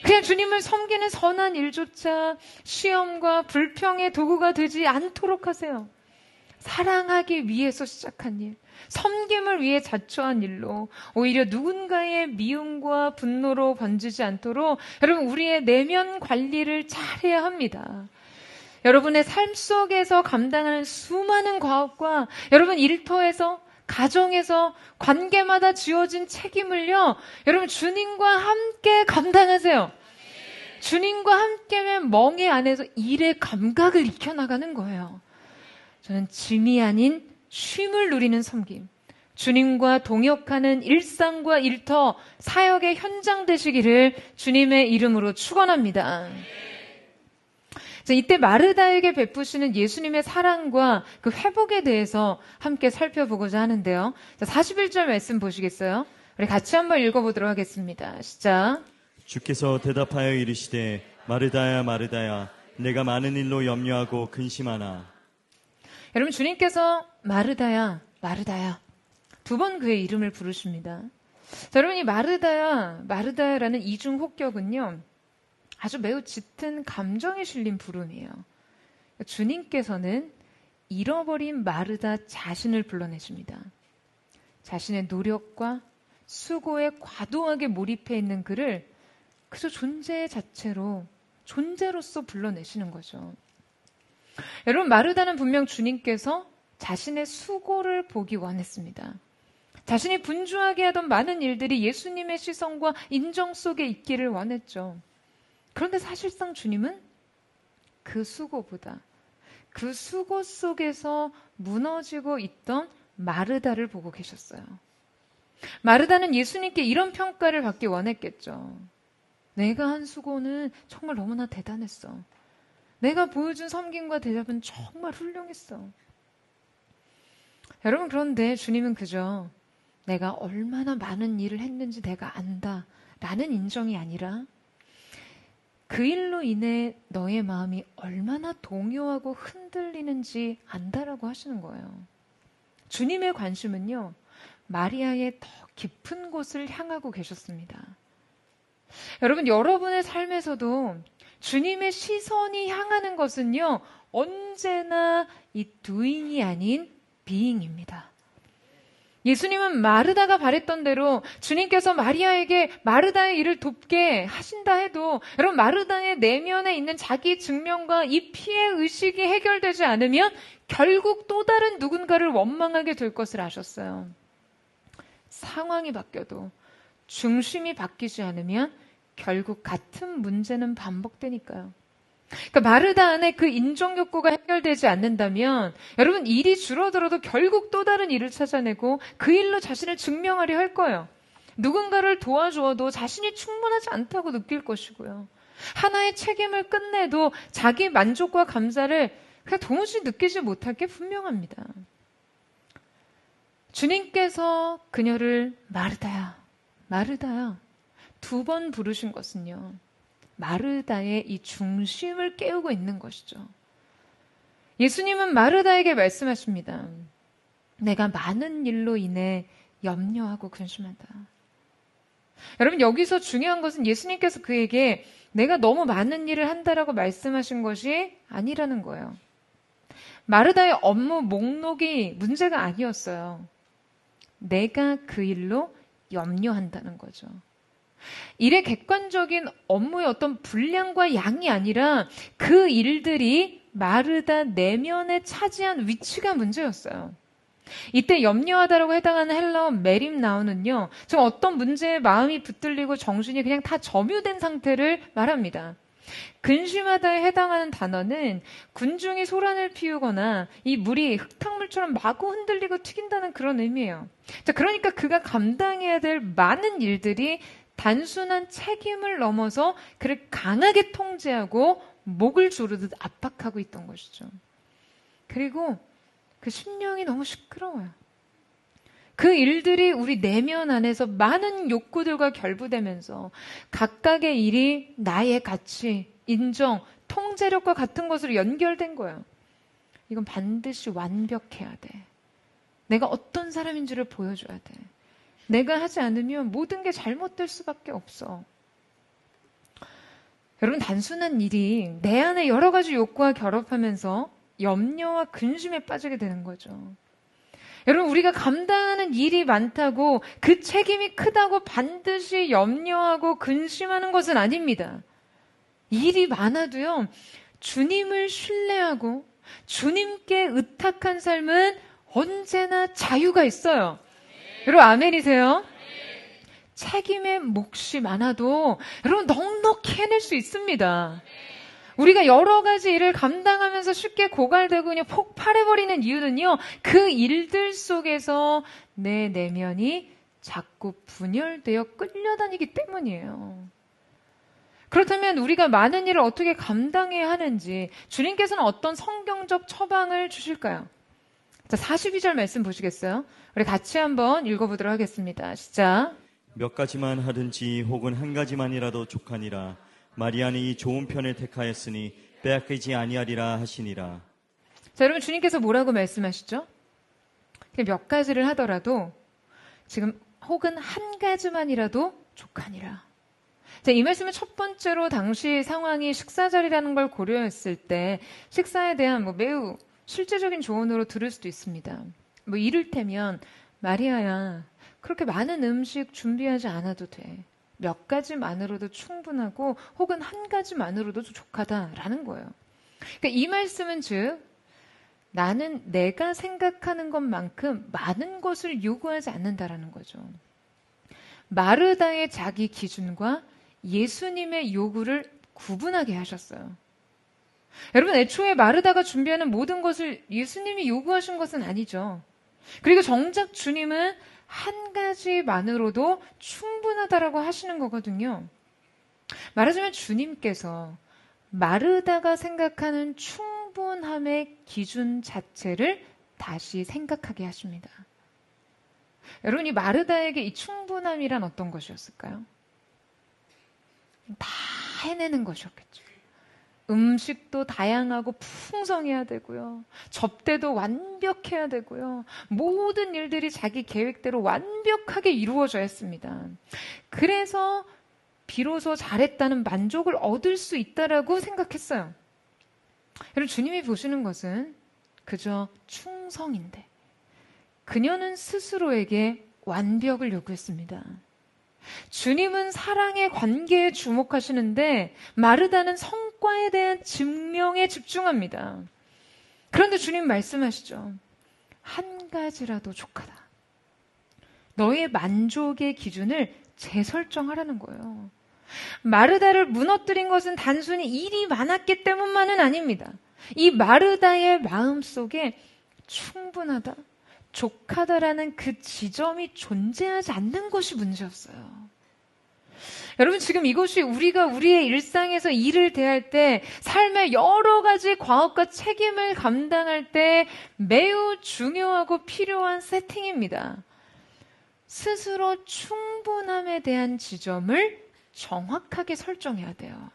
그냥 주님을 섬기는 선한 일조차 시험과 불평의 도구가 되지 않도록 하세요. 사랑하기 위해서 시작한 일, 섬김을 위해 자초한 일로 오히려 누군가의 미움과 분노로 번지지 않도록 여러분 우리의 내면 관리를 잘해야 합니다. 여러분의 삶 속에서 감당하는 수많은 과업과 여러분 일터에서 가정에서 관계마다 지어진 책임을요, 여러분 주님과 함께 감당하세요. 주님과 함께면 멍에 안에서 일의 감각을 익혀나가는 거예요. 저는 짐이 아닌 쉼을 누리는 섬김, 주님과 동역하는 일상과 일터, 사역의 현장 되시기를 주님의 이름으로 축원합니다. 이때 마르다에게 베푸시는 예수님의 사랑과 그 회복에 대해서 함께 살펴보고자 하는데요. 41절 말씀 보시겠어요? 우리 같이 한번 읽어보도록 하겠습니다. 시작. 주께서 대답하여 이르시되 마르다야 마르다야 내가 많은 일로 염려하고 근심하나. 여러분, 주님께서 마르다야 마르다야 두 번 그의 이름을 부르십니다. 자, 여러분, 이 마르다야 마르다야라는 이중 혹격은요, 아주 매우 짙은 감정이 실린 부름이에요. 주님께서는 잃어버린 마르다 자신을 불러내십니다. 자신의 노력과 수고에 과도하게 몰입해 있는 그를 그저 존재 자체로, 존재로서 불러내시는 거죠. 여러분, 마르다는 분명 주님께서 자신의 수고를 보기 원했습니다. 자신이 분주하게 하던 많은 일들이 예수님의 시선과 인정 속에 있기를 원했죠. 그런데 사실상 주님은 그 수고보다 그 수고 속에서 무너지고 있던 마르다를 보고 계셨어요. 마르다는 예수님께 이런 평가를 받기 원했겠죠. 내가 한 수고는 정말 너무나 대단했어. 내가 보여준 섬김과 대접은 정말 훌륭했어. 여러분, 그런데 주님은 그저 내가 얼마나 많은 일을 했는지 내가 안다 라는 인정이 아니라 그 일로 인해 너의 마음이 얼마나 동요하고 흔들리는지 안다라고 하시는 거예요. 주님의 관심은요, 마리아의 더 깊은 곳을 향하고 계셨습니다. 여러분, 여러분의 삶에서도 주님의 시선이 향하는 것은요, 언제나 이 doing이 아닌 being입니다. 예수님은 마르다가 바랬던 대로 주님께서 마리아에게 마르다의 일을 돕게 하신다 해도, 여러분, 마르다의 내면에 있는 자기 증명과 이 피해 의식이 해결되지 않으면 결국 또 다른 누군가를 원망하게 될 것을 아셨어요. 상황이 바뀌어도 중심이 바뀌지 않으면 결국 같은 문제는 반복되니까요. 그러니까 마르다 안에 그 인정 욕구가 해결되지 않는다면 여러분, 일이 줄어들어도 결국 또 다른 일을 찾아내고 그 일로 자신을 증명하려 할 거예요. 누군가를 도와주어도 자신이 충분하지 않다고 느낄 것이고요. 하나의 책임을 끝내도 자기 만족과 감사를 그냥 도무지 느끼지 못할 게 분명합니다. 주님께서 그녀를 마르다야, 마르다야 2번 부르신 것은요, 마르다의 이 중심을 깨우고 있는 것이죠. 예수님은 마르다에게 말씀하십니다. 내가 많은 일로 인해 염려하고 근심한다. 여러분, 여기서 중요한 것은 예수님께서 그에게 내가 너무 많은 일을 한다라고 말씀하신 것이 아니라는 거예요. 마르다의 업무 목록이 문제가 아니었어요. 내가 그 일로 염려한다는 거죠. 일의 객관적인 업무의 어떤 분량과 양이 아니라 그 일들이 마르다 내면에 차지한 위치가 문제였어요. 이때 염려하다라고 해당하는 헬라어 메림나우는요, 지금 어떤 문제에 마음이 붙들리고 정신이 그냥 다 점유된 상태를 말합니다. 근심하다에 해당하는 단어는 군중이 소란을 피우거나 이 물이 흙탕물처럼 마구 흔들리고 튀긴다는 그런 의미예요. 자, 그러니까 그가 감당해야 될 많은 일들이 단순한 책임을 넘어서 그를 강하게 통제하고 목을 조르듯 압박하고 있던 것이죠. 그리고 그 심령이 너무 시끄러워요. 그 일들이 우리 내면 안에서 많은 욕구들과 결부되면서 각각의 일이 나의 가치, 인정, 통제력과 같은 것으로 연결된 거예요. 이건 반드시 완벽해야 돼. 내가 어떤 사람인지를 보여줘야 돼. 내가 하지 않으면 모든 게 잘못될 수밖에 없어. 여러분, 단순한 일이 내 안에 여러 가지 욕구와 결합하면서 염려와 근심에 빠지게 되는 거죠. 여러분, 우리가 감당하는 일이 많다고 그 책임이 크다고 반드시 염려하고 근심하는 것은 아닙니다. 일이 많아도요, 주님을 신뢰하고 주님께 의탁한 삶은 언제나 자유가 있어요. 여러분, 아멘이세요? 책임의 몫이 많아도 여러분 넉넉히 해낼 수 있습니다. 우리가 여러 가지 일을 감당하면서 쉽게 고갈되고 그냥 폭발해버리는 이유는요, 그 일들 속에서 내 내면이 자꾸 분열되어 끌려다니기 때문이에요. 그렇다면 우리가 많은 일을 어떻게 감당해야 하는지 주님께서는 어떤 성경적 처방을 주실까요? 자, 42절 말씀 보시겠어요? 우리 같이 한번 읽어보도록 하겠습니다. 시작. 몇 가지만 하든지 혹은 한 가지만이라도 족하니라. 마리아는 이 좋은 편을 택하였으니 빼앗기지 아니하리라 하시니라. 자, 여러분, 주님께서 뭐라고 말씀하시죠? 몇 가지를 하더라도 지금 혹은 한 가지만이라도 족하니라. 자, 이 말씀은 첫 번째로 당시 상황이 식사 자리라는 걸 고려했을 때 식사에 대한 매우 실제적인 조언으로 들을 수도 있습니다. 이를테면 마리아야, 그렇게 많은 음식 준비하지 않아도 돼. 몇 가지만으로도 충분하고 혹은 한 가지만으로도 족하다라는 거예요. 그러니까 이 말씀은 즉 나는 내가 생각하는 것만큼 많은 것을 요구하지 않는다라는 거죠. 마르다의 자기 기준과 예수님의 요구를 구분하게 하셨어요. 여러분, 애초에 마르다가 준비하는 모든 것을 예수님이 요구하신 것은 아니죠. 그리고 정작 주님은 한 가지만으로도 충분하다라고 하시는 거거든요. 말하자면 주님께서 마르다가 생각하는 충분함의 기준 자체를 다시 생각하게 하십니다. 여러분, 이 마르다에게 이 충분함이란 어떤 것이었을까요? 다 해내는 것이었겠죠. 음식도 다양하고 풍성해야 되고요. 접대도 완벽해야 되고요. 모든 일들이 자기 계획대로 완벽하게 이루어져야 했습니다. 그래서 비로소 잘했다는 만족을 얻을 수 있다라고 생각했어요. 여러분, 주님이 보시는 것은 그저 충성인데 그녀는 스스로에게 완벽을 요구했습니다. 주님은 사랑의 관계에 주목하시는데 마르다는 성과에 대한 증명에 집중합니다. 그런데 주님 말씀하시죠. 한 가지라도 족하다. 너의 만족의 기준을 재설정하라는 거예요. 마르다를 무너뜨린 것은 단순히 일이 많았기 때문만은 아닙니다. 이 마르다의 마음속에 충분하다, 족하다라는 그 지점이 존재하지 않는 것이 문제였어요. 여러분, 지금 이것이 우리가 우리의 일상에서 일을 대할 때, 삶의 여러 가지 과업과 책임을 감당할 때 매우 중요하고 필요한 세팅입니다. 스스로 충분함에 대한 지점을 정확하게 설정해야 돼요.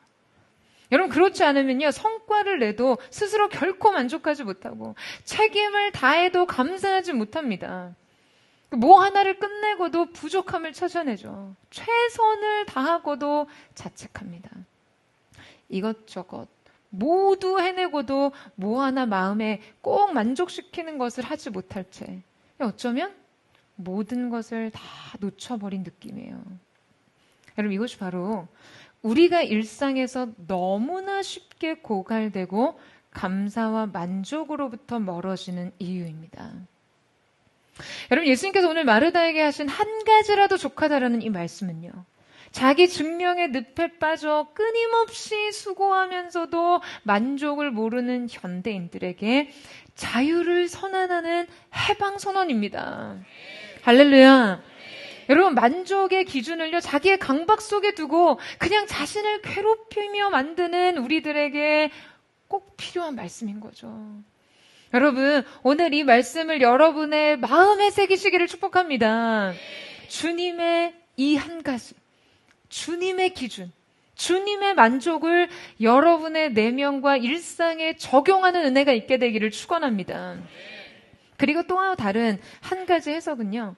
여러분, 그렇지 않으면요, 성과를 내도 스스로 결코 만족하지 못하고 책임을 다해도 감사하지 못합니다. 뭐 하나를 끝내고도 부족함을 찾아내죠. 최선을 다하고도 자책합니다. 이것저것 모두 해내고도 뭐 하나 마음에 꼭 만족시키는 것을 하지 못할 채 어쩌면 모든 것을 다 놓쳐버린 느낌이에요. 여러분, 이것이 바로 우리가 일상에서 너무나 쉽게 고갈되고 감사와 만족으로부터 멀어지는 이유입니다. 여러분, 예수님께서 오늘 마르다에게 하신 한 가지라도 족하다라는 이 말씀은요, 자기 증명의 늪에 빠져 끊임없이 수고하면서도 만족을 모르는 현대인들에게 자유를 선언하는 해방 선언입니다. 할렐루야. 여러분, 만족의 기준을요, 자기의 강박 속에 두고 그냥 자신을 괴롭히며 만드는 우리들에게 꼭 필요한 말씀인 거죠. 여러분, 오늘 이 말씀을 여러분의 마음에 새기시기를 축복합니다. 주님의 이 한 가지, 주님의 기준, 주님의 만족을 여러분의 내면과 일상에 적용하는 은혜가 있게 되기를 축원합니다. 그리고 또 다른 한 가지 해석은요,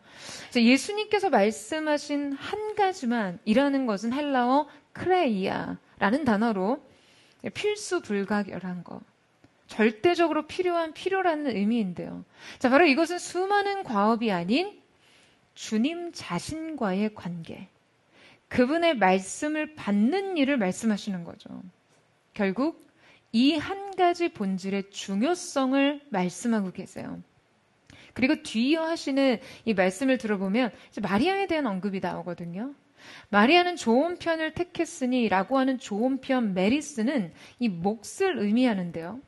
예수님께서 말씀하신 한 가지만 이라는 것은 헬라어 크레이아라는 단어로 필수 불가결한 것, 절대적으로 필요한 필요라는 의미인데요. 자, 바로 이것은 수많은 과업이 아닌 주님 자신과의 관계, 그분의 말씀을 받는 일을 말씀하시는 거죠. 결국 이 한 가지 본질의 중요성을 말씀하고 계세요. 그리고 뒤이어 하시는 이 말씀을 들어보면 이제 마리아에 대한 언급이 나오거든요. 마리아는 좋은 편을 택했으니 라고 하는 좋은 편 메리스는 이 몫을 의미하는데요.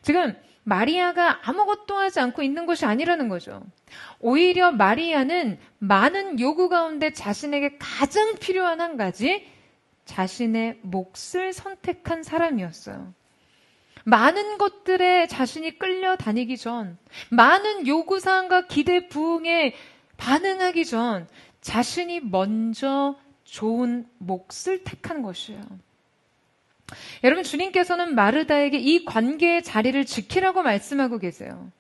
지금 마리아가 아무것도 하지 않고 있는 것이 아니라는 거죠. 오히려 마리아는 많은 요구 가운데 자신에게 가장 필요한 한 가지, 자신의 몫을 선택한 사람이었어요. 많은 것들에 자신이 끌려다니기 전, 많은 요구사항과 기대 부응에 반응하기 전 자신이 먼저 좋은 몫을 택한 것이에요. 여러분, 주님께서는 마르다에게 이 관계의 자리를 지키라고 말씀하고 계세요.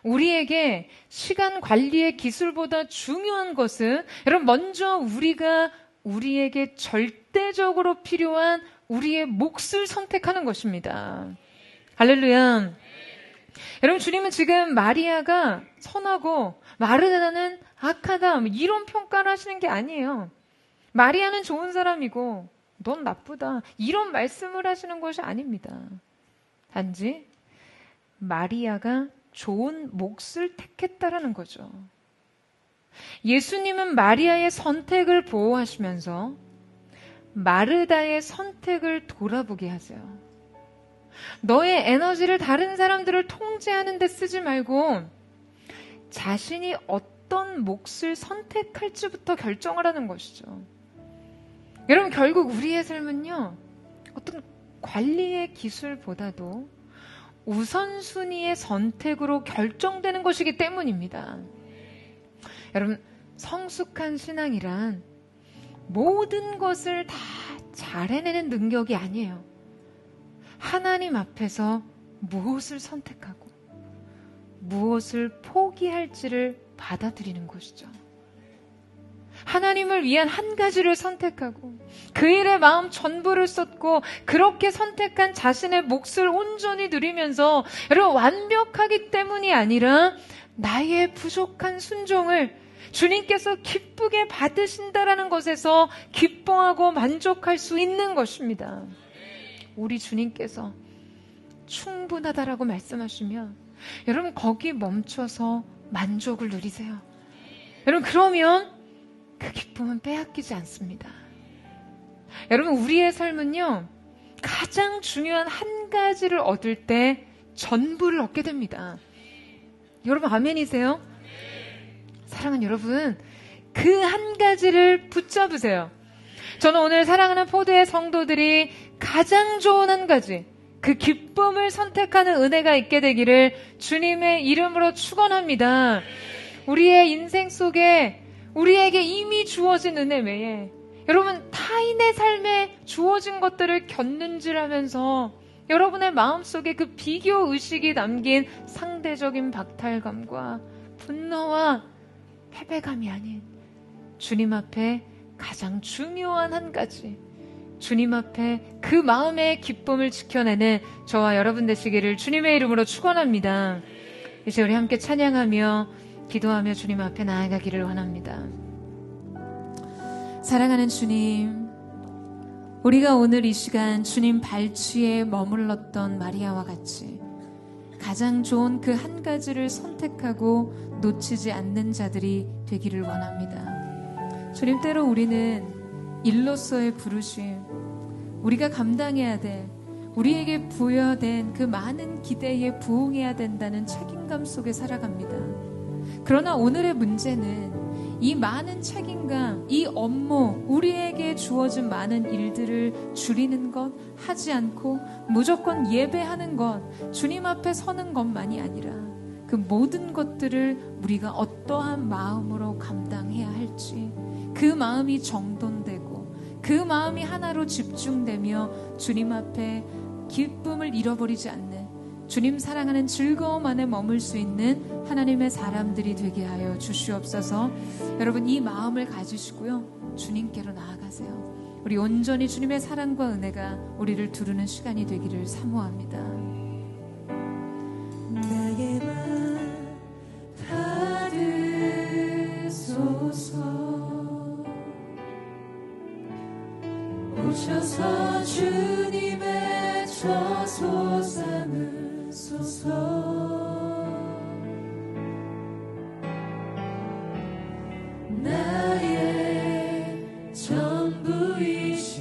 우리에게 시간 관리의 기술보다 중요한 것은 여러분, 먼저 우리가 우리에게 절대적으로 필요한 우리의 몫을 선택하는 것입니다. 할렐루야. 여러분, 주님은 지금 마리아가 선하고 마르다는 악하다 이런 평가를 하시는 게 아니에요. 마리아는 좋은 사람이고 넌 나쁘다 이런 말씀을 하시는 것이 아닙니다. 단지 마리아가 좋은 몫을 택했다라는 거죠. 예수님은 마리아의 선택을 보호하시면서 마르다의 선택을 돌아보게 하세요. 너의 에너지를 다른 사람들을 통제하는 데 쓰지 말고 자신이 어떤 몫을 선택할지부터 결정을 하는 것이죠. 여러분, 결국 우리의 삶은요, 어떤 관리의 기술보다도 우선순위의 선택으로 결정되는 것이기 때문입니다. 여러분, 성숙한 신앙이란 모든 것을 다 잘 해내는 능력이 아니에요. 하나님 앞에서 무엇을 선택하고 무엇을 포기할지를 받아들이는 것이죠. 하나님을 위한 한 가지를 선택하고 그 일에 마음 전부를 쏟고 그렇게 선택한 자신의 몫을 온전히 누리면서 여러분, 완벽하기 때문이 아니라 나의 부족한 순종을 주님께서 기쁘게 받으신다라는 것에서 기뻐하고 만족할 수 있는 것입니다. 우리 주님께서 충분하다라고 말씀하시면 여러분, 거기 멈춰서 만족을 누리세요. 여러분, 그러면 그 기쁨은 빼앗기지 않습니다. 여러분, 우리의 삶은요, 가장 중요한 한 가지를 얻을 때 전부를 얻게 됩니다. 여러분, 아멘이세요? 사랑하는 여러분, 그 한 가지를 붙잡으세요. 저는 오늘 사랑하는 포도의 성도들이 가장 좋은 한 가지, 그 기쁨을 선택하는 은혜가 있게 되기를 주님의 이름으로 축원합니다. 우리의 인생 속에 우리에게 이미 주어진 은혜 외에 여러분, 타인의 삶에 주어진 것들을 겪는지라면서 여러분의 마음속에 그 비교 의식이 남긴 상대적인 박탈감과 분노와 패배감이 아닌 주님 앞에 가장 중요한 한 가지, 주님 앞에 그 마음의 기쁨을 지켜내는 저와 여러분 되시기를 주님의 이름으로 축원합니다. 이제 우리 함께 찬양하며 기도하며 주님 앞에 나아가기를 원합니다. 사랑하는 주님, 우리가 오늘 이 시간 주님 발치에 머물렀던 마리아와 같이 가장 좋은 그 한 가지를 선택하고 놓치지 않는 자들이 되기를 원합니다. 주님, 때로 우리는 일로서의 부르심, 우리가 감당해야 될, 우리에게 부여된 그 많은 기대에 부응해야 된다는 책임감 속에 살아갑니다. 그러나 오늘의 문제는 이 많은 책임감, 이 업무, 우리에게 주어진 많은 일들을 줄이는 것, 하지 않고 무조건 예배하는 것, 주님 앞에 서는 것만이 아니라 그 모든 것들을 우리가 어떠한 마음으로 감당해야 할지, 그 마음이 정돈되고 그 마음이 하나로 집중되며 주님 앞에 기쁨을 잃어버리지 않는, 주님 사랑하는 즐거움 안에 머물 수 있는 하나님의 사람들이 되게 하여 주시옵소서. 여러분, 이 마음을 가지시고요, 주님께로 나아가세요. 우리 온전히 주님의 사랑과 은혜가 우리를 두르는 시간이 되기를 사모합니다. 나의 맘 받으소서. 오셔서 주님의 처소 삼으소서. 나의 전부이신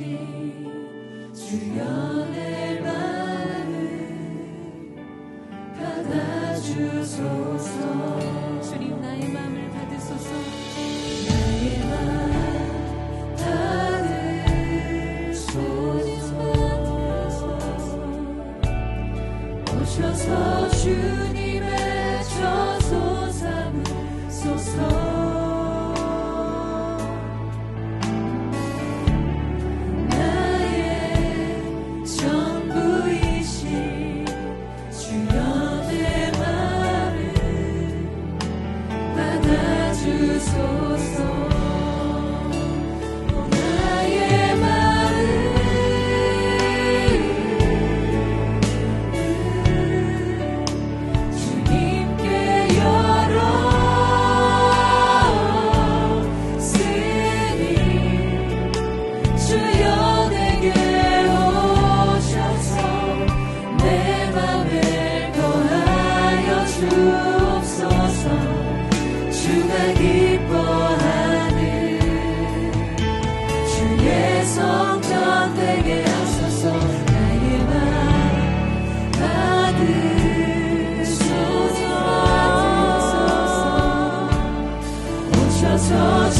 주여 내 마음 받아주소서. 주님, 나의 마음을 받으소서. 나의 마음 오셔서 주님의 처소 삼으소서. 나의 전부이신 주여 내 마음을 받아주소서.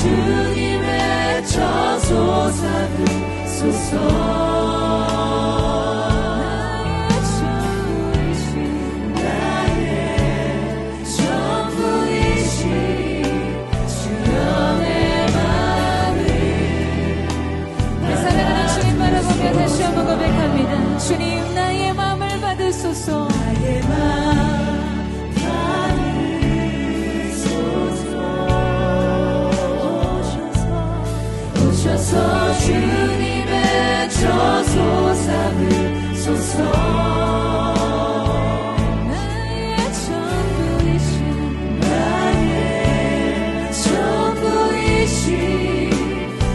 주님의 저소 삼으소서. 다시 한번 고백합니다. 주님 나의 마음을 받으소서. 나의 마음 받으소서. 오셔서 주님의 저소 삼으소서. 나의 전부이신 나의 전부이신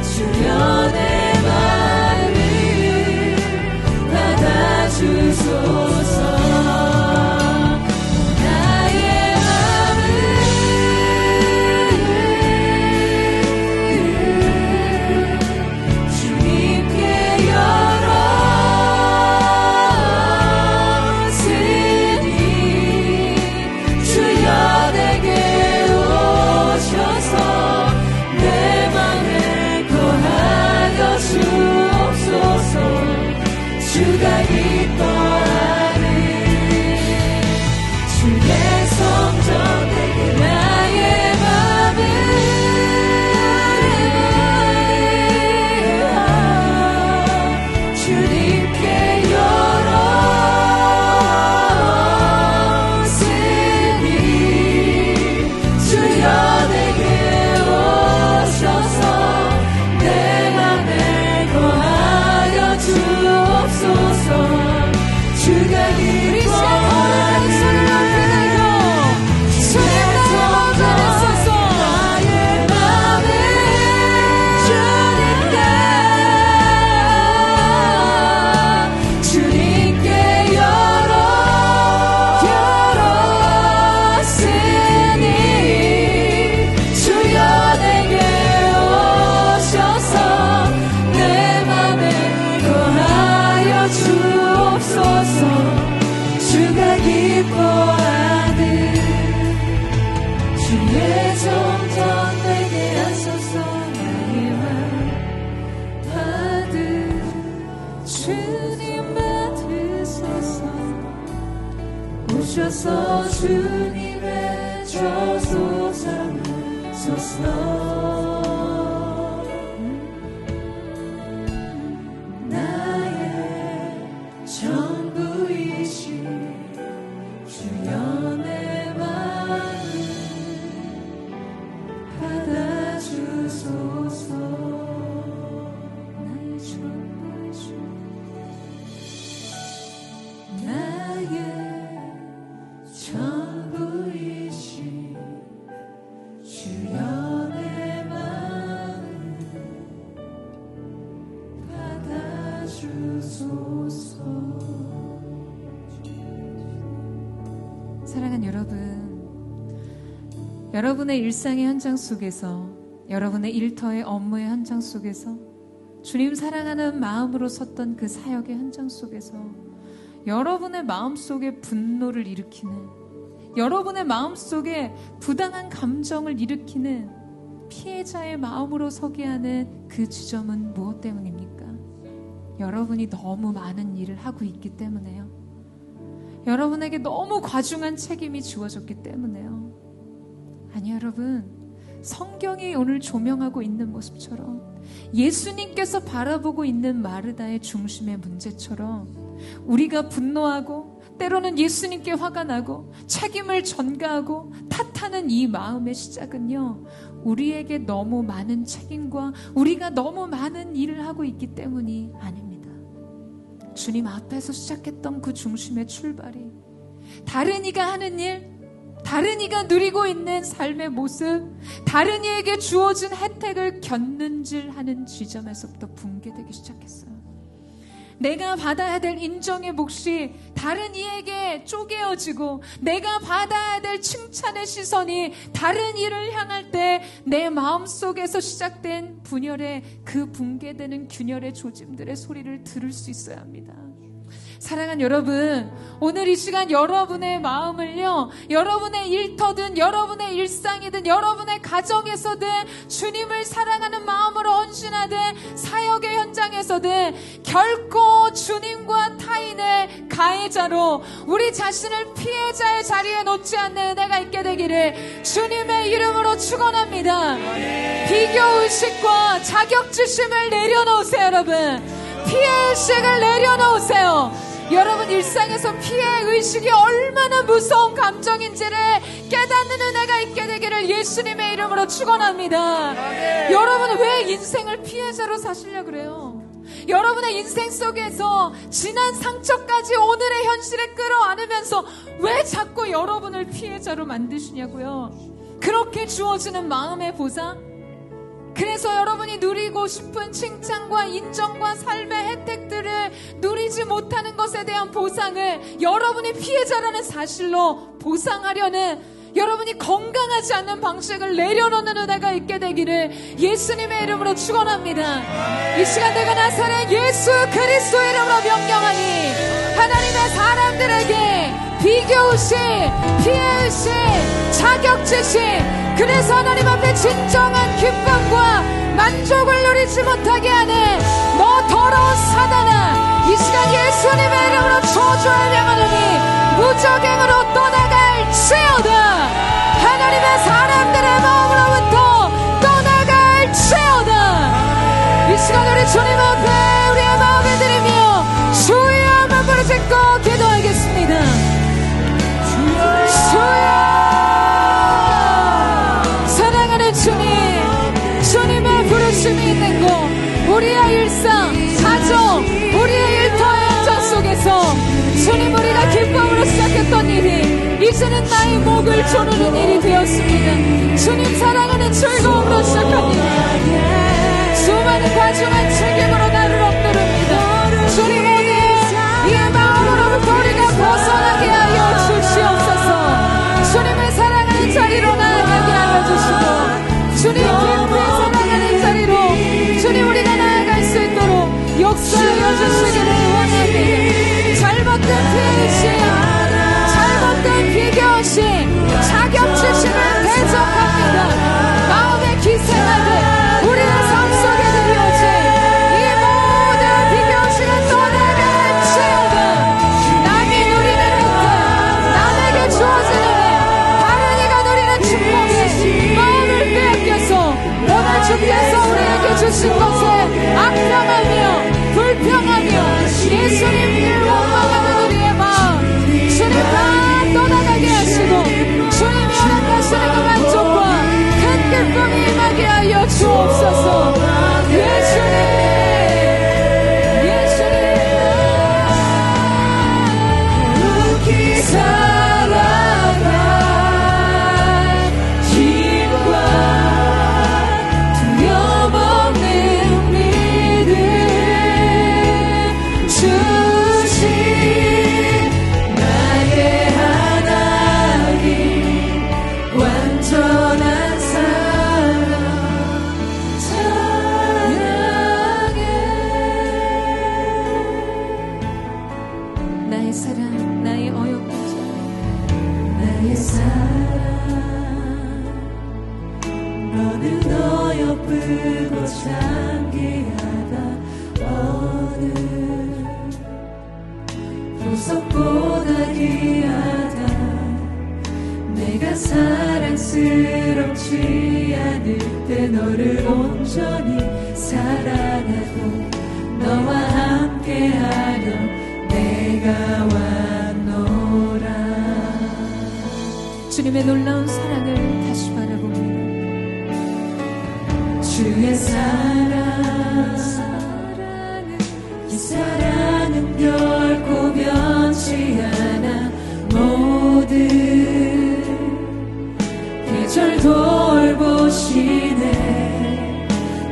주여 내 주소서. 나의 마음을 주님께 열었으니 주여 내게 오셔서 내 맘에 거하여 주옵소서. 주가 기뻐하는 주의 성전 내게 나의 맘을 주님께 열었으니 주여 내게 오셔서 내 맘에 거하여 주옵소서. 주가 기뻐하는 나의 맘을 주님께 열었으니 주여 내게 오셔서 내 맘에 거하여 주옵소서. 주가 기뻐하는 주의 성전 내게 하소서. 나의 맘 주님 받으소서. 오셔서 주님의 저소 삼으소서. 나의 전부이신 주여 내 마음을 받아주소서. 나의 전부이신 나의 전부이신 주여 내 마음을 받아주소서. 사랑하는 여러분, 여러분의 일상의 현장 속에서, 여러분의 일터의 업무의 현장 속에서, 주님 사랑하는 마음으로 섰던 그 사역의 현장 속에서 여러분의 마음속에 분노를 일으키는, 여러분의 마음속에 부당한 감정을 일으키는 피해자의 마음으로 서게 하는 그 지점은 무엇 때문입니까? 여러분이 너무 많은 일을 하고 있기 때문에요. 여러분에게 너무 과중한 책임이 주어졌기 때문에요. 아니 여러분, 성경이 오늘 조명하고 있는 모습처럼, 예수님께서 바라보고 있는 마르다의 중심의 문제처럼, 우리가 분노하고 때로는 예수님께 화가 나고 책임을 전가하고 탓하는 이 마음의 시작은요, 우리에게 너무 많은 책임과 우리가 너무 많은 일을 하고 있기 때문이 아닙니다. 주님 앞에서 시작했던 그 중심의 출발이 다른 이가 하는 일, 다른 이가 누리고 있는 삶의 모습, 다른 이에게 주어진 혜택을 곁눈질하는 지점에서부터 붕괴되기 시작했어요. 내가 받아야 될 인정의 몫이 다른 이에게 쪼개어지고, 내가 받아야 될 칭찬의 시선이 다른 이를 향할 때 내 마음속에서 시작된 분열의 그 붕괴되는 균열의 조짐들의 소리를 들을 수 있어야 합니다. 사랑하는 여러분, 오늘 이 시간 여러분의 마음을요, 여러분의 일터든 여러분의 일상이든 여러분의 가정에서든 주님을 사랑하는 마음으로 헌신하든 사역의 현장에서든 결코 주님과 타인의 가해자로 우리 자신을 피해자의 자리에 놓지 않는 은혜가 있게 되기를 주님의 이름으로 축원합니다. 비교의식과 자격지심을 내려놓으세요. 여러분, 피해의식을 내려놓으세요. 여러분, 일상에서 피해의식이 얼마나 무서운 감정인지를 깨닫는 은혜가 있게 되기를 예수님의 이름으로 축원합니다. 여러분, 왜 인생을 피해자로 사시려고 그래요? 여러분의 인생 속에서 지난 상처까지 오늘의 현실에 끌어안으면서 왜 자꾸 여러분을 피해자로 만드시냐고요? 그렇게 주어지는 마음의 보상? 그래서 여러분이 누리고 싶은 칭찬과 인정과 삶의 혜택들을 누리지 못하는 것에 대한 보상을 여러분이 피해자라는 사실로 보상하려는 여러분이 건강하지 않는 방식을 내려놓는 은혜가 있게 되기를 예수님의 이름으로 축원합니다. 이 시간 내가 나사렛 예수 그리스도의 이름으로 명령하니 하나님의 사람들에게 비교의식, 피해의식, 자격지심, 그래서 하나님 앞에 진정한 기쁨과 만족을 누리지 못하게 하는 너 더러운 사단아, 이 시간 예수님의 이름으로 저주를 명하노니 무적행으로 떠나갈지어다. 하나님의 사람들의 마음으로부터 떠나갈지어다. 이 시간 우리 주님 앞에 우리의 마음을 드리며 주의 이름을 부르짖고 기도하겠습니다. 사랑하는 주님, 주님의 부르심이 있는 곳, 우리의 일상, 가정, 우리의 일터 현장 속에서 주님, 우리가 기쁨으로 시작했던 일이 이제는 나의 목을 조르는 일이 되었습니다. 주님, 사랑하는 즐거움으로 시작한 일, 수많은 과중한 책임으로 나를 억누릅니다. 주님, 오늘 이 마음으로부터 우리가 벗어나게 하여 주시옵소서. 주님을 사랑하는 자리로 나아가게 알려주시고, 주님 깊이 사랑하는 자리로 주님 우리가 나아갈 수 있도록 역사하여 주시기를 원합니다. 잘못된 피해의식, 잘못된 비교의식, 자격지심을 대적합니다. 마음에 기생하듯 우리의 삶 속에 들여오지 이 모든 비교의식을 떠나갈지어다. 남이 누리는 혜택, 남에게 주어지는 혜, 다른 이가 누리는 축복에 마음을 빼앗겨서 오늘 주께서 우리에게 주신 것에 악평하며 불평하며 예수님을 원망하는 우리의 마음, 주님 다 떠나가게 하시고 주님이 허락하시는 그 만족과 큰 기쁨이 임하게 하여 주옵소서. 예수님, 사랑스럽지 않을 때 너를 온전히 사랑하고 너와 함께하며 내가 왔노라. 주님의 놀라운 사랑을 다시 바라봅니다. 주의 이 사랑은 결코 변치 않아. 모든 계절 돌보시네.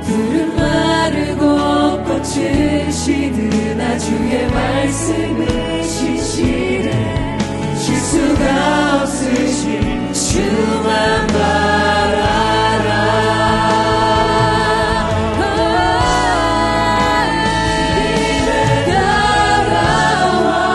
푸른 마르고 꽃을 시드나 주의 말씀을 시시네. 쉴 수가 없으신 주만 바라라. 입을 따라와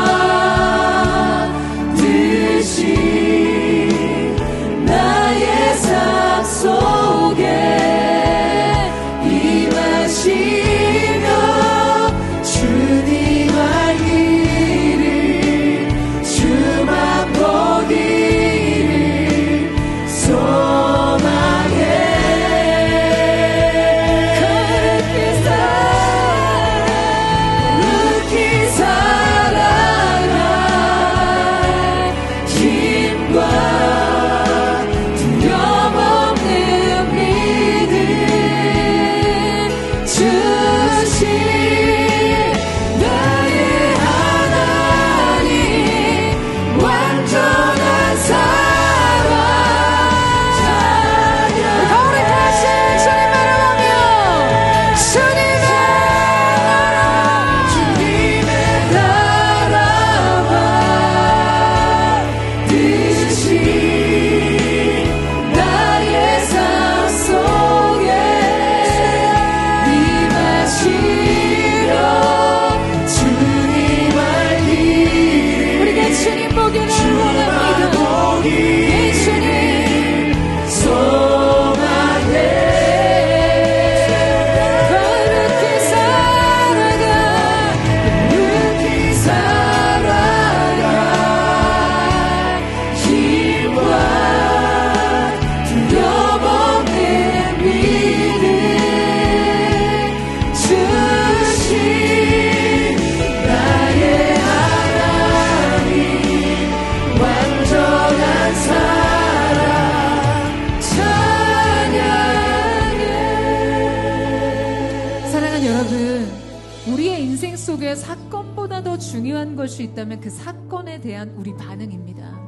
속에 사건보다 더 중요한 것이 있다면 그 사건에 대한 우리 반응입니다.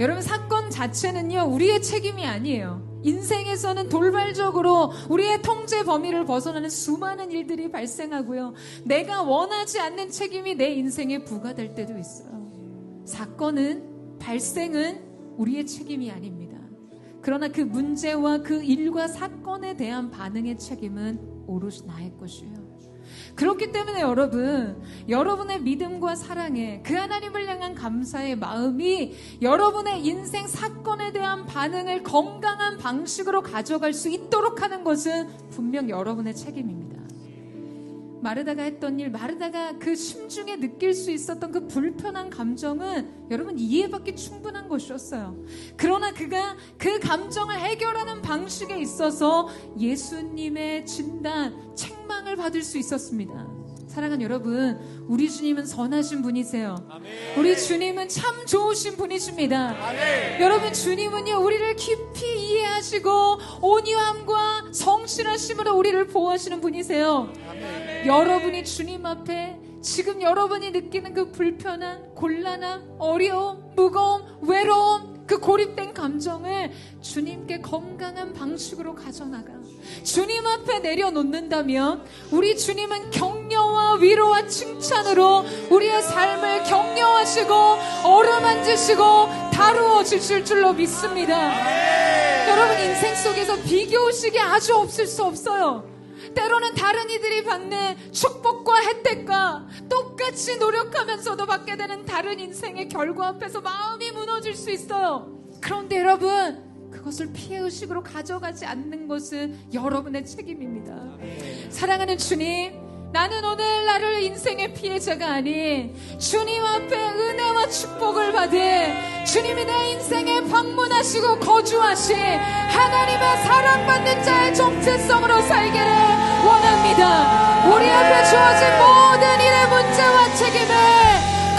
여러분, 사건 자체는요, 우리의 책임이 아니에요. 인생에서는 돌발적으로 우리의 통제 범위를 벗어나는 수많은 일들이 발생하고요. 내가 원하지 않는 책임이 내 인생에 부과될 때도 있어요. 사건은, 발생은 우리의 책임이 아닙니다. 그러나 그 문제와 그 일과 사건에 대한 반응의 책임은 오롯이 나의 것이에요. 그렇기 때문에 여러분, 여러분의 믿음과 사랑에 그 하나님을 향한 감사의 마음이 여러분의 인생 사건에 대한 반응을 건강한 방식으로 가져갈 수 있도록 하는 것은 분명 여러분의 책임입니다. 마르다가 했던 일, 마르다가 그 심중에 느낄 수 있었던 그 불편한 감정은 여러분 이해받기 충분한 것이었어요. 그러나 그가 그 감정을 해결하는 방식에 있어서 예수님의 진단, 책망을 받을 수 있었습니다. 사랑하는 여러분, 우리 주님은 선하신 분이세요. 아멘. 우리 주님은 참 좋으신 분이십니다. 아멘. 여러분, 주님은요, 우리를 깊이 이해하시고 온유함과 성실하심으로 우리를 보호하시는 분이세요. 아멘. 여러분이 주님 앞에 지금 여러분이 느끼는 그 불편한, 곤란함, 어려움, 무거움, 외로움, 그 고립된 감정을 주님께 건강한 방식으로 가져나가 주님 앞에 내려놓는다면 우리 주님은 격려와 위로와 칭찬으로 우리의 삶을 격려하시고 어루만지시고 다루어 주실 줄로 믿습니다. 여러분, 인생 속에서 비교의식이 아주 없을 수 없어요. 때로는 다른 이들이 받는 축복과 혜택과 똑같이 노력하면서도 받게 되는 다른 인생의 결과 앞에서 마음이 무너질 수 있어요. 그런데 여러분, 그것을 피해의식으로 가져가지 않는 것은 여러분의 책임입니다. 사랑하는 주님, 나는 오늘 나를 인생의 피해자가 아닌 주님 앞에 은혜와 축복을 받은 주님이 내 인생에 방문하시고 거주하신 하나님의 사랑받는 자의 정체성으로 살기를 원합니다. 우리 앞에 주어진 모든 일의 문제와 책임을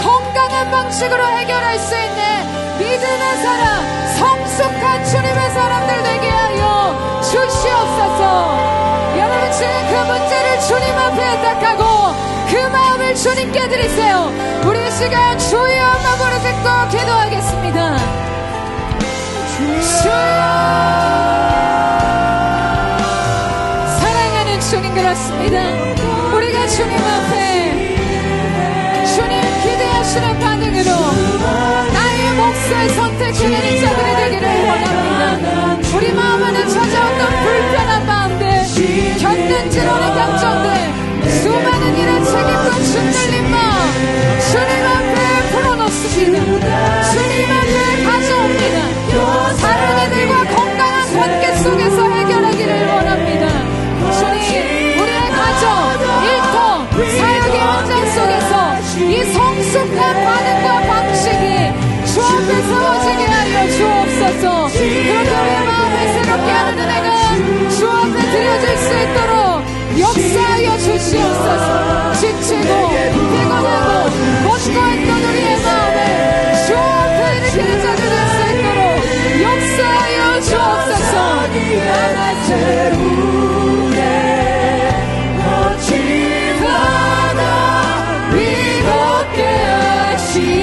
건강한 방식으로 해결할 수 있는 믿음의 사람, 성숙한 주님의 사람들 되게 하여 주시옵소서. 여러분, 지금 그 문제를 주님 앞에 택하고 그 마음을 주님께 드리세요. 우리 이 시간 주여 마음으로 듣고 기도하겠습니다. 주여. 사랑하는 주님, 그렇습니다. 우리가 주님 앞에 주님 기대하시는 반응으로 나의 몫을 선택해내는 자들이 되기를 원합니다. 우리 마음 안에 찾아왔던 불편한 마음들, 견딘지로는 감정들, 수많은 일의 책임과 짓눌린 마음 주님 앞에 풀어놓습니다. 주님 앞에 가져옵니다. 다른 이들과 건강한 관계 속에서 해결하기를 원합니다. 주님, 우리의 가정, 일터, 사역의 현장 속에서 이 성숙한 반응과 방식이 주 앞에 세워지게 하여 주옵소서. 그렇게 우리의 마음을 새롭게 하는 은혜가 주 앞에 드려질 수 있도록 역사하여 주시옵소서. 지치고 피곤하고 고통했던 우리의 마음을 주 앞에 이렇게 찾아낼 수 있도록 역사하여 주옵소서. 거친 바다 위롭게 하시네.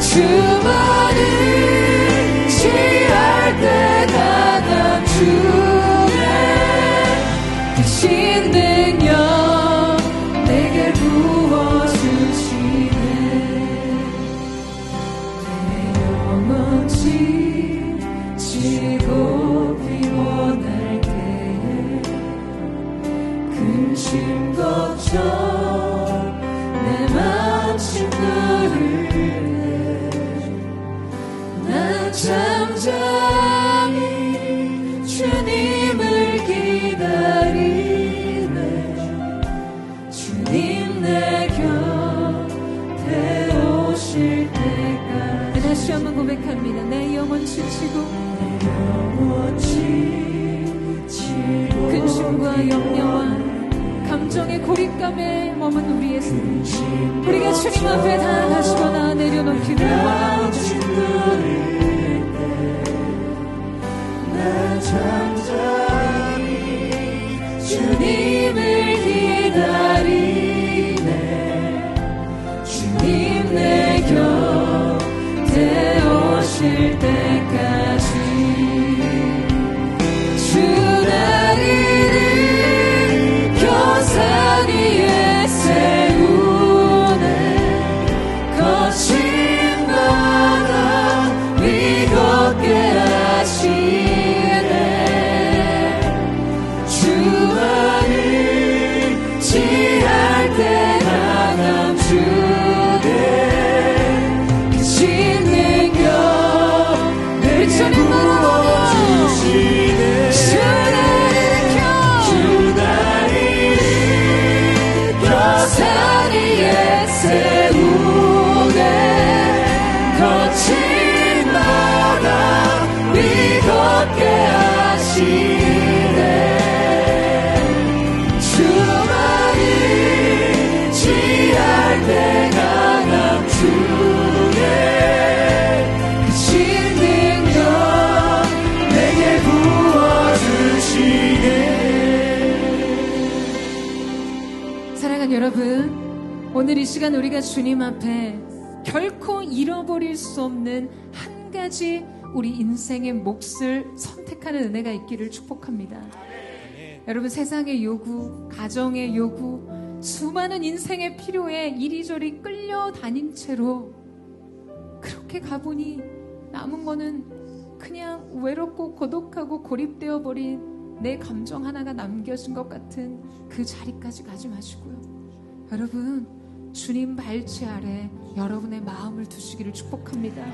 주만을 취할 때 강한 주의 크신 능력 내게 부어주시네. 내 영혼 지치고 피곤할 때에 근심 걱정 내 맘 짓누를 난 잠잠히 주님을 기다리네. 주님 내 곁에 오실 때까지. 다시 한번 고백합니다. 내 영혼 지치고 근심과 염려와 감정의 고립감에 머문 우리의 삶, 우리가 주님 앞에 다 가시거나 내려놓기를 원합니다. 나 잠잠히 주님을 기다리네 주님 내 곁에 오실 때까지 주 다리를 교산 위에 세우네 거친 바다 위 걷게 하시네 주 안을 지할 때 강함 주게 크신 능력 내게 부어주시네 주 다리를 교산 위에 세우네 거친 바다 위 걷게 하시네 주만을 지할 때 강함 주게 크신 능력 내게 부어주시네 사랑하는 여러분, 오늘 이 시간 우리가 주님 앞에 결코 잃어버릴 수 없는 한 가지 우리 인생의 몫을 선택하는 은혜가 있기를 축복합니다. 여러분, 세상의 요구, 가정의 요구, 수많은 인생의 필요에 이리저리 끌려다닌 채로 그렇게 가보니 남은 거는 그냥 외롭고 고독하고 고립되어 버린 내 감정 하나가 남겨진 것 같은 그 자리까지 가지 마시고요. 여러분, 주님 발치 아래 여러분의 마음을 두시기를 축복합니다.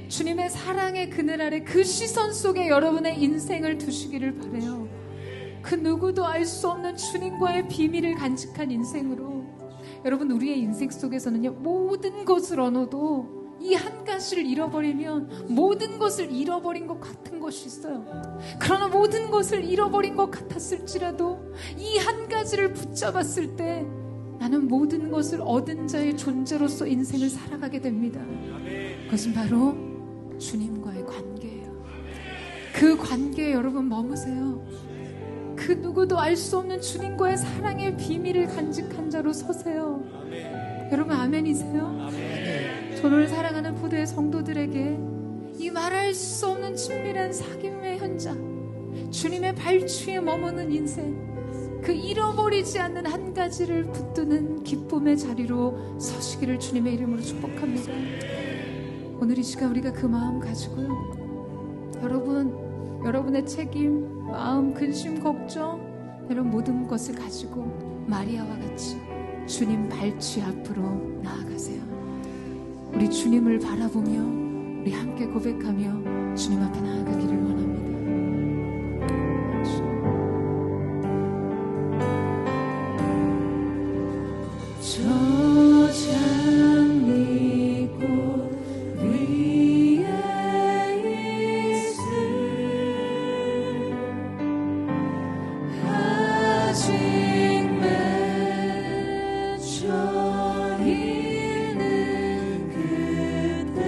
주님의 사랑의 그늘 아래 그 시선 속에 여러분의 인생을 두시기를 바라요. 그 누구도 알 수 없는 주님과의 비밀을 간직한 인생으로 여러분, 우리의 인생 속에서는요, 모든 것을 얻어도 이 한 가지를 잃어버리면 모든 것을 잃어버린 것 같은 것이 있어요. 그러나 모든 것을 잃어버린 것 같았을지라도 이 한 가지를 붙잡았을 때 나는 모든 것을 얻은 자의 존재로서 인생을 살아가게 됩니다. 그것은 바로 주님과의 관계예요. 그 관계에 여러분 머무세요. 그 누구도 알 수 없는 주님과의 사랑의 비밀을 간직한 자로 서세요. 여러분, 아멘이세요? 저를 사랑하는 포도의 성도들에게 이 말할 수 없는 친밀한 사귐의 현장, 주님의 발치에 머무는 인생, 그 잃어버리지 않는 한 가지를 붙드는 기쁨의 자리로 서시기를 주님의 이름으로 축복합니다. 오늘 이 시간 우리가 그 마음 가지고요, 여러분의 책임, 마음, 근심, 걱정, 이런 모든 것을 가지고 마리아와 같이 주님 발치 앞으로 나아가세요. 우리 주님을 바라보며 우리 함께 고백하며 주님 앞에 나아가기를 원합니다. 저 장미꽃 위에 있을 아직 맺혀 있는 그때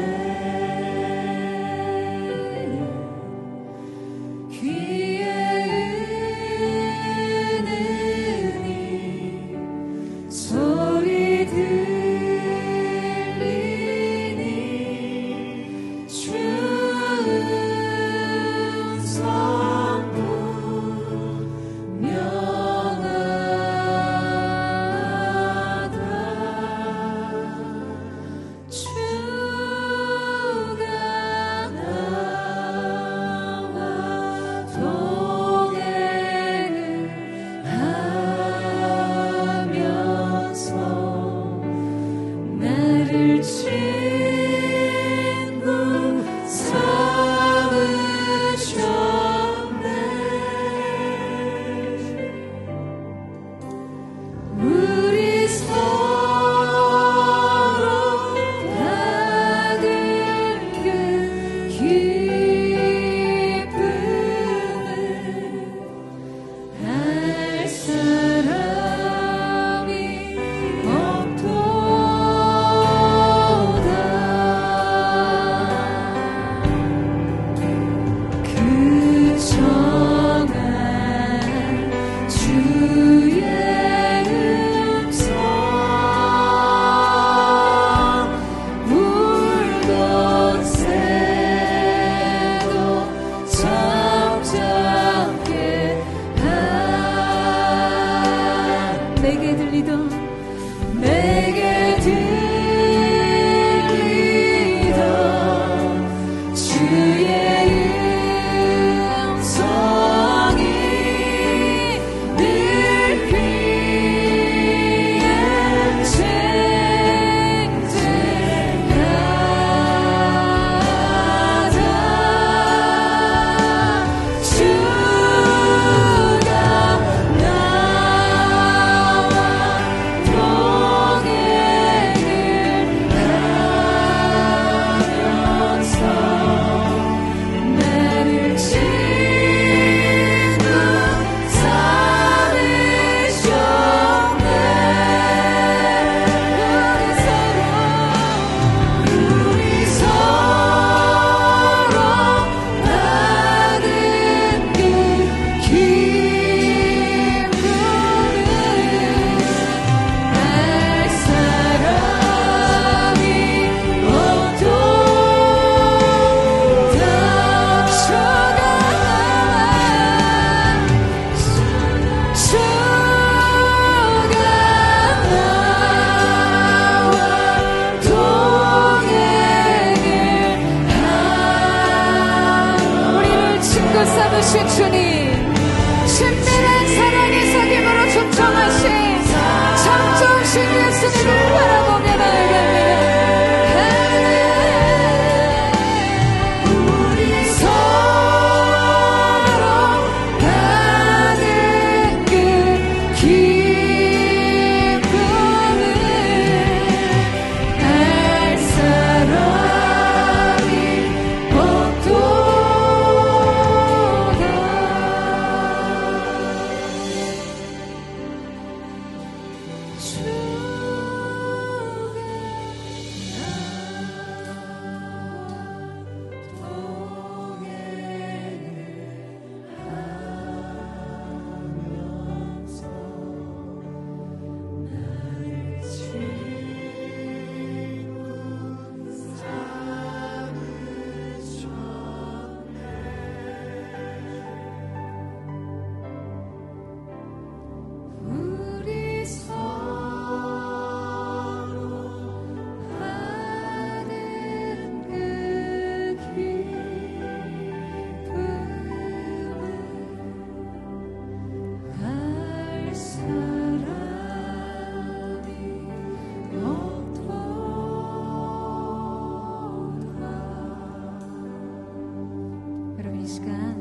시간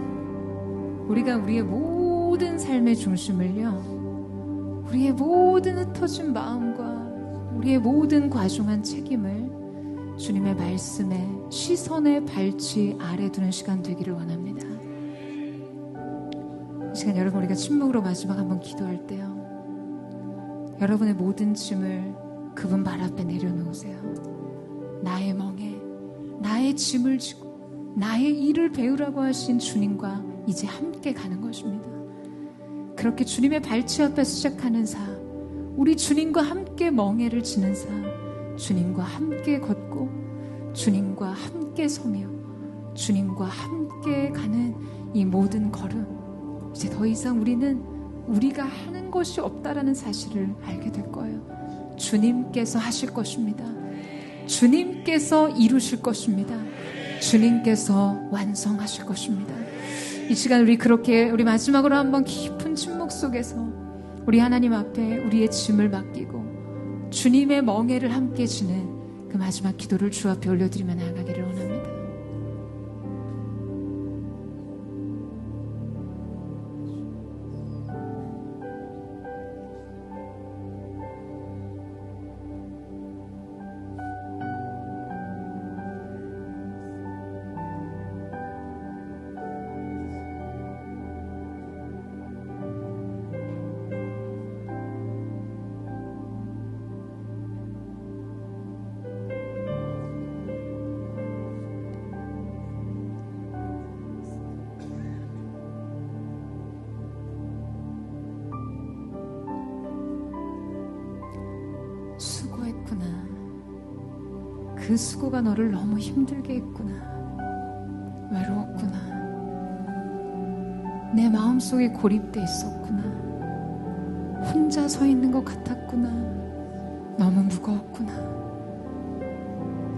우리가 우리의 모든 삶의 중심을요, 우리의 모든 흩어진 마음과 우리의 모든 과중한 책임을 주님의 말씀에 시선의 발치 아래 두는 시간 되기를 원합니다. 이 시간 여러분, 우리가 침묵으로 마지막 한번 기도할 때요, 여러분의 모든 짐을 그분 발 앞에 내려놓으세요. 나의 멍에 나의 짐을 지고 나의 일을 배우라고 하신 주님과 이제 함께 가는 것입니다. 그렇게 주님의 발치 앞에 시작하는 사, 우리 주님과 함께 멍에를 지는 사, 주님과 함께 걷고 주님과 함께 서며 주님과 함께 가는 이 모든 걸음, 이제 더 이상 우리는 우리가 하는 것이 없다라는 사실을 알게 될 거예요. 주님께서 하실 것입니다. 주님께서 이루실 것입니다. 주님께서 완성하실 것입니다. 이 시간 우리 그렇게 우리 마지막으로 한번 깊은 침묵 속에서 우리 하나님 앞에 우리의 짐을 맡기고 주님의 멍에를 함께 지는 그 마지막 기도를 주 앞에 올려드리며 나아가기를 원합니다. 수고했구나. 그 수고가 너를 너무 힘들게 했구나. 외로웠구나. 내 마음속에 고립돼 있었구나. 혼자 서 있는 것 같았구나. 너무 무거웠구나.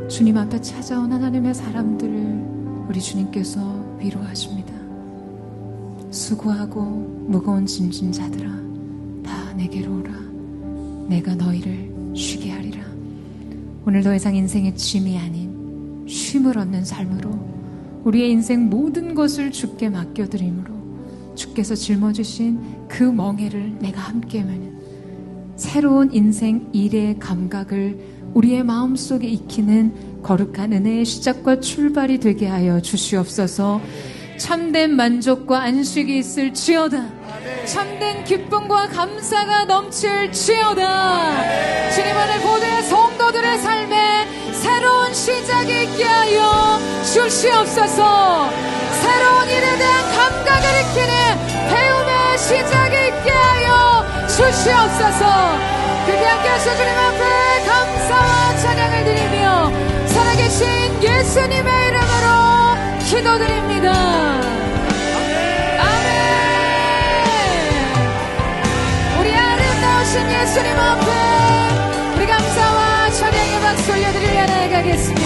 주님 앞에 찾아온 하나님의 사람들을 우리 주님께서 위로하십니다. 수고하고 무거운 짐진 자들아, 다 내게로 오라. 내가 너희를 쉬게 하리라. 오늘 더 이상 인생의 짐이 아닌 쉼을 얻는 삶으로 우리의 인생 모든 것을 주께 맡겨드림으로 주께서 짊어지신 그 멍에를 내가 함께 메는 새로운 인생 일의 감각을 우리의 마음속에 익히는 거룩한 은혜의 시작과 출발이 되게 하여 주시옵소서. 참된 만족과 안식이 있을지어다. 참된 기쁨과 감사가 넘칠지어다. 주님 안에 모든 성도들의 삶에 새로운 시작이 있게 하여 주시옵소서. 새로운 일에 대한 감각을 익히는 배움의 시작이 있게 하여 주시옵소서. 그렇게 함께 하셔 주님 앞에 감사와 찬양을 드리며 살아계신 예수님의 이름으로 기도드립니다. 아멘. 우리 아름다우신 예수님 앞에 우리 감사와 찬양의 박수 올려드리며 나아가겠습니다.